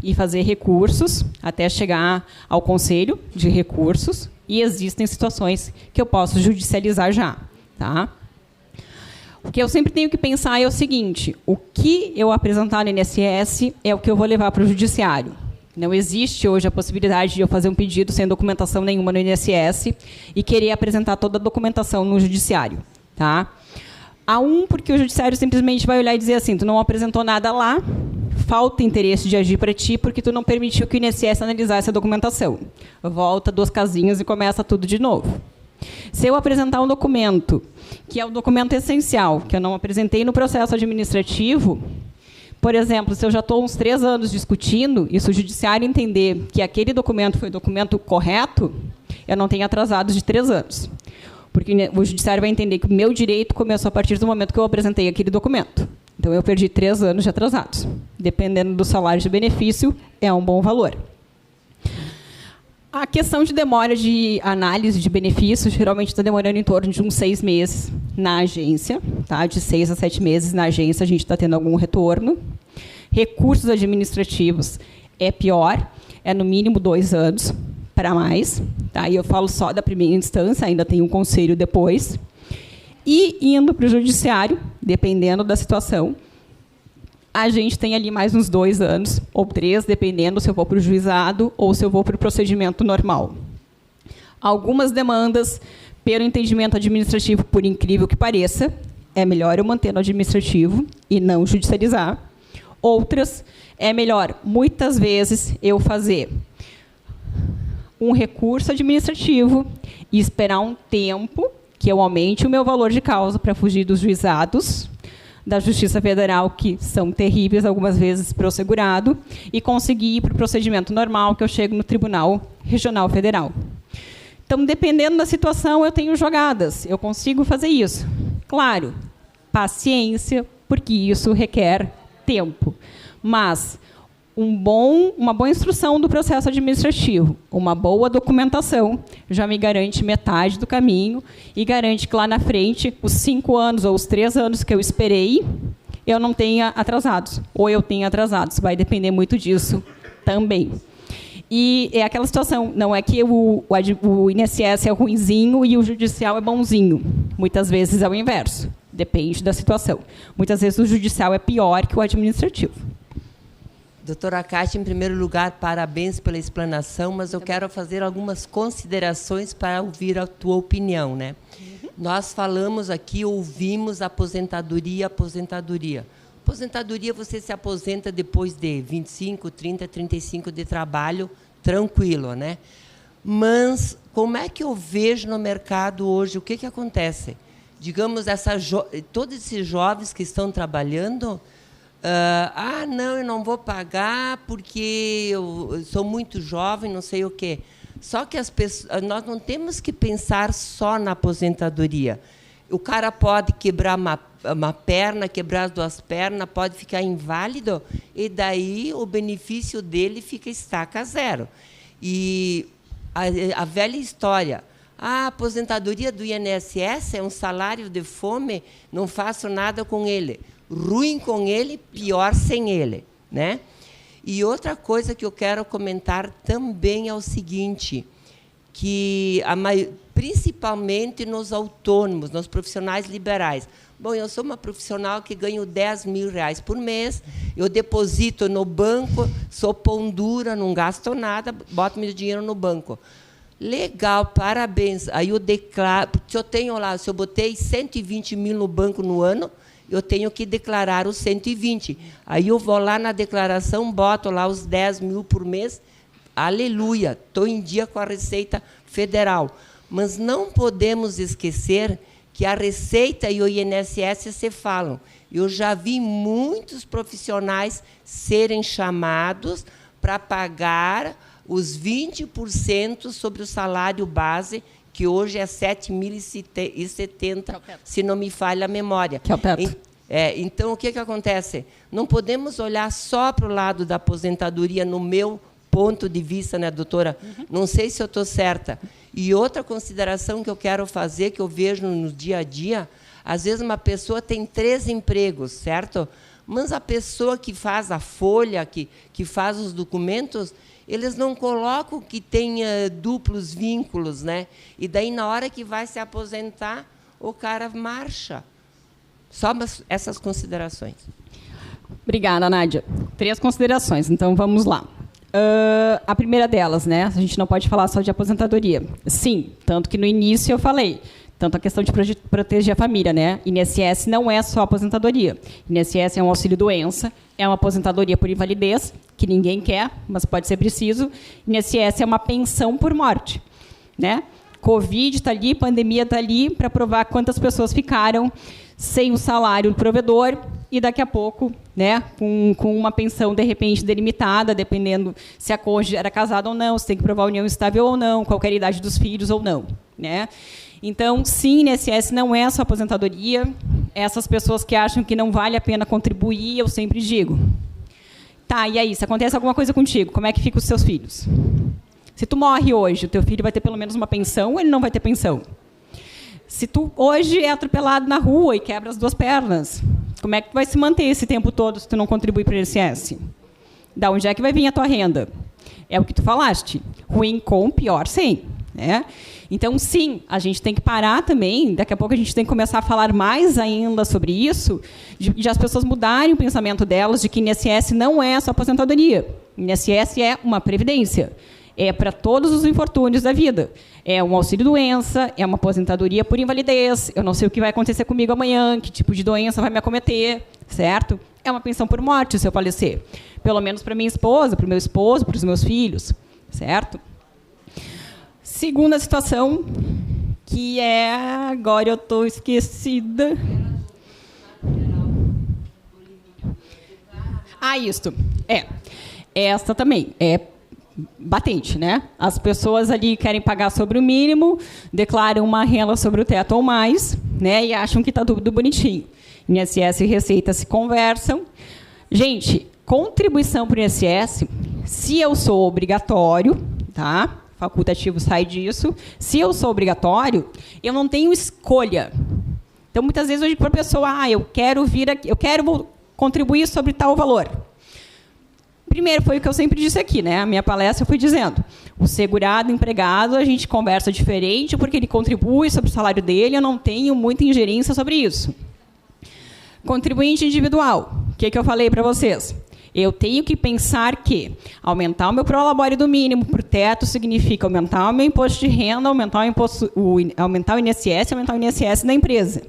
e fazer recursos até chegar ao conselho de recursos, e existem situações que eu posso judicializar já. Tá? O que eu sempre tenho que pensar é o seguinte: o que eu apresentar no INSS é o que eu vou levar para o judiciário. Não existe hoje a possibilidade de eu fazer um pedido sem documentação nenhuma no INSS e querer apresentar toda a documentação no judiciário. Tá? Porque o judiciário simplesmente vai olhar e dizer assim: tu não apresentou nada lá, falta interesse de agir para ti porque tu não permitiu que o INSS analisasse a documentação. Volta 2 casinhas e começa tudo de novo. Se eu apresentar um documento, que é o documento essencial, que eu não apresentei no processo administrativo, por exemplo, se eu já estou uns 3 anos discutindo, e se o judiciário entender que aquele documento foi o documento correto, eu não tenho atrasados de 3 anos. Porque o judiciário vai entender que o meu direito começou a partir do momento que eu apresentei aquele documento. Então, eu perdi 3 anos de atrasados. Dependendo do salário de benefício, é um bom valor. A questão de demora de análise de benefícios, geralmente está demorando em torno de uns 6 meses na agência. Tá? De 6 a 7 meses na agência, a gente está tendo algum retorno. Recursos administrativos é pior, é no mínimo 2 anos para mais. Tá? E eu falo só da primeira instância, ainda tem um conselho depois. E indo para o judiciário, dependendo da situação, a gente tem ali mais uns 2 anos, ou 3, dependendo se eu vou para o juizado ou se eu vou para o procedimento normal. Algumas demandas, pelo entendimento administrativo, por incrível que pareça, é melhor eu manter no administrativo e não judicializar. Outras, é melhor, muitas vezes, eu fazer um recurso administrativo e esperar um tempo que eu aumente o meu valor de causa para fugir dos juizados da Justiça Federal, que são terríveis, algumas vezes, para o segurado, e conseguir ir para o procedimento normal, que eu chego no Tribunal Regional Federal. Então, dependendo da situação, eu tenho jogadas. Eu consigo fazer isso. Claro, paciência, porque isso requer tempo. Mas uma boa instrução do processo administrativo, uma boa documentação, já me garante metade do caminho e garante que lá na frente, os 5 anos ou os 3 anos que eu esperei, eu não tenha atrasados, ou eu tenha atrasados. Vai depender muito disso também. E é aquela situação, não é que o INSS é ruinzinho e o judicial é bonzinho. Muitas vezes é o inverso, depende da situação. Muitas vezes o judicial é pior que o administrativo. Doutora Kátia, em primeiro lugar, parabéns pela explanação, mas eu quero fazer algumas considerações para ouvir a tua opinião, né? Nós falamos aqui, ouvimos aposentadoria. Aposentadoria, você se aposenta depois de 25, 30, 35 de trabalho, tranquilo, né? Mas como é que eu vejo no mercado hoje, o que acontece? Digamos, todos esses jovens que estão trabalhando... não, eu não vou pagar porque eu sou muito jovem, não sei o quê. Só que nós não temos que pensar só na aposentadoria. O cara pode quebrar uma perna, quebrar as 2 pernas, pode ficar inválido, e daí o benefício dele estaca 0. E a velha história, a aposentadoria do INSS é um salário de fome, não faço nada com ele. Ruim com ele, pior sem ele, né? E outra coisa que eu quero comentar também é o seguinte, que principalmente nos autônomos, nos profissionais liberais. Bom, eu sou uma profissional que ganho R$10.000 por mês, eu deposito no banco, sou pão dura, não gasto nada, boto meu dinheiro no banco. Legal, parabéns. Aí eu declaro, porque se eu botei 120 mil no banco no ano, eu tenho que declarar os 120. Aí eu vou lá na declaração, boto lá os 10 mil por mês, aleluia, estou em dia com a Receita Federal. Mas não podemos esquecer que a Receita e o INSS se falam. Eu já vi muitos profissionais serem chamados para pagar os 20% sobre o salário base, que hoje é 7.070, se não me falha a memória. Que é o teto. Então, o que acontece? Não podemos olhar só para o lado da aposentadoria, no meu ponto de vista, né, doutora? Não sei se eu estou certa. E outra consideração que eu quero fazer, que eu vejo no dia a dia, às vezes uma pessoa tem 3 empregos, certo? Mas a pessoa que faz a folha, que faz os documentos, eles não colocam que tenha duplos vínculos, né? E daí, na hora que vai se aposentar, o cara marcha. Só essas considerações. Obrigada, Nádia. 3 considerações, então vamos lá. A primeira delas, né? A gente não pode falar só de aposentadoria. Sim, tanto que no início eu falei, tanto a questão de proteger a família, né? INSS não é só aposentadoria. INSS é um auxílio-doença, é uma aposentadoria por invalidez, que ninguém quer, mas pode ser preciso. INSS é uma pensão por morte, né? Covid está ali, pandemia está ali, para provar quantas pessoas ficaram sem o salário do provedor e daqui a pouco, né, com uma pensão, de repente, delimitada, dependendo se a cônjuge era casada ou não, se tem que provar união estável ou não, qualquer idade dos filhos ou não, né? Então, sim, INSS não é só aposentadoria. Essas pessoas que acham que não vale a pena contribuir, eu sempre digo, tá, e aí, se acontece alguma coisa contigo, como é que ficam os seus filhos? Se tu morre hoje, o teu filho vai ter pelo menos uma pensão ou ele não vai ter pensão? Se tu hoje é atropelado na rua e quebra as 2 pernas, como é que tu vai se manter esse tempo todo se tu não contribui para o INSS? Da onde é que vai vir a tua renda? É o que tu falaste. Ruim com, pior sem. Né? Então, sim, a gente tem que parar também, daqui a pouco a gente tem que começar a falar mais ainda sobre isso, de as pessoas mudarem o pensamento delas de que INSS não é só aposentadoria. INSS é uma previdência. É para todos os infortúnios da vida. É um auxílio-doença, é uma aposentadoria por invalidez, eu não sei o que vai acontecer comigo amanhã, que tipo de doença vai me acometer, certo? É uma pensão por morte, se eu falecer. Pelo menos para minha esposa, para o meu esposo, para os meus filhos, certo? Segunda situação, que é... Agora eu estou esquecida. Isto. Esta também é batente, né? As pessoas ali querem pagar sobre o mínimo, declaram uma renda sobre o teto ou mais, né? E acham que está tudo bonitinho. INSS e Receita se conversam. Gente, contribuição para o INSS, se eu sou obrigatório, tá? Facultativo sai disso. Se eu sou obrigatório, eu não tenho escolha. Então, muitas vezes, hoje, para a pessoa, eu quero vir aqui, eu quero contribuir sobre tal valor. Primeiro, foi o que eu sempre disse aqui, né? A minha palestra eu fui dizendo, o segurado, empregado, a gente conversa diferente porque ele contribui sobre o salário dele, eu não tenho muita ingerência sobre isso. Contribuinte individual, o que eu falei para vocês? Eu tenho que pensar que aumentar o meu prolabore do mínimo para o teto significa aumentar o meu imposto de renda, aumentar o INSS, aumentar o INSS da empresa.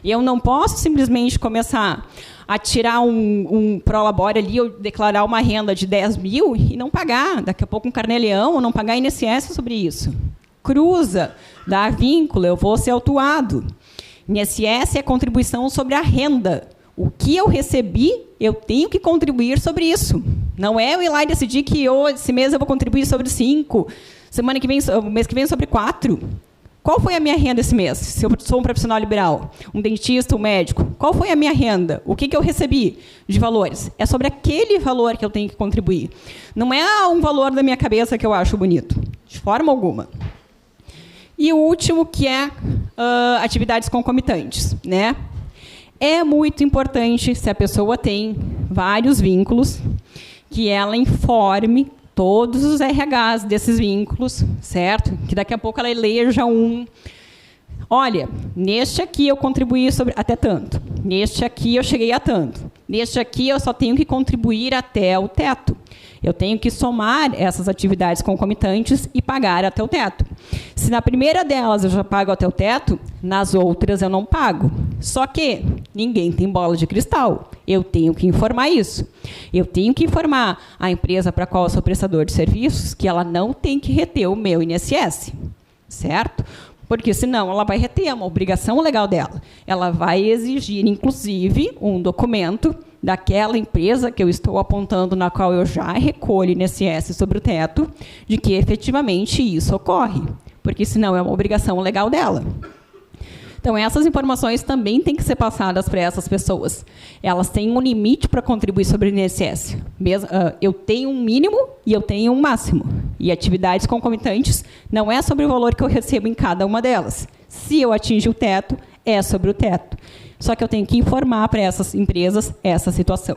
E eu não posso simplesmente começar a tirar um prolabore ali, ou declarar uma renda de 10 mil e não pagar, daqui a pouco um carnê-leão, ou não pagar INSS sobre isso. Cruza, dá vínculo, eu vou ser autuado. INSS é contribuição sobre a renda. O que eu recebi, eu tenho que contribuir sobre isso. Não é eu ir lá e decidir que esse mês eu vou contribuir sobre 5, mês que vem sobre 4. Qual foi a minha renda esse mês? Se eu sou um profissional liberal, um dentista, um médico, qual foi a minha renda? O que eu recebi de valores? É sobre aquele valor que eu tenho que contribuir. Não é um valor da minha cabeça que eu acho bonito, de forma alguma. E o último, que é atividades concomitantes, né? É muito importante, se a pessoa tem vários vínculos, que ela informe todos os RHs desses vínculos, certo? Que daqui a pouco ela eleja um. Olha, neste aqui eu contribuí sobre até tanto. Neste aqui eu cheguei a tanto. Neste aqui eu só tenho que contribuir até o teto. Eu tenho que somar essas atividades concomitantes e pagar até o teto. Se na primeira delas eu já pago até o teto, nas outras eu não pago. Só que ninguém tem bola de cristal. Eu tenho que informar isso. Eu tenho que informar a empresa para a qual eu sou prestador de serviços que ela não tem que reter o meu INSS, certo? Porque senão ela vai reter, é uma obrigação legal dela. Ela vai exigir, inclusive, um documento daquela empresa que eu estou apontando, na qual eu já recolho INSS sobre o teto, de que efetivamente isso ocorre. Porque senão é uma obrigação legal dela. Então, essas informações também têm que ser passadas para essas pessoas. Elas têm um limite para contribuir sobre o INSS. Eu tenho um mínimo e eu tenho um máximo. E atividades concomitantes não é sobre o valor que eu recebo em cada uma delas. Se eu atingir o teto, é sobre o teto. Só que eu tenho que informar para essas empresas essa situação.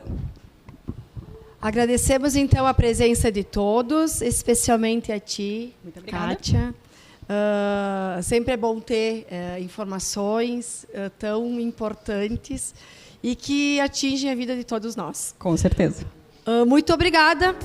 Agradecemos, então, a presença de todos, especialmente a ti, Kátia. Sempre é bom ter informações tão importantes e que atingem a vida de todos nós. Com certeza. Muito obrigada.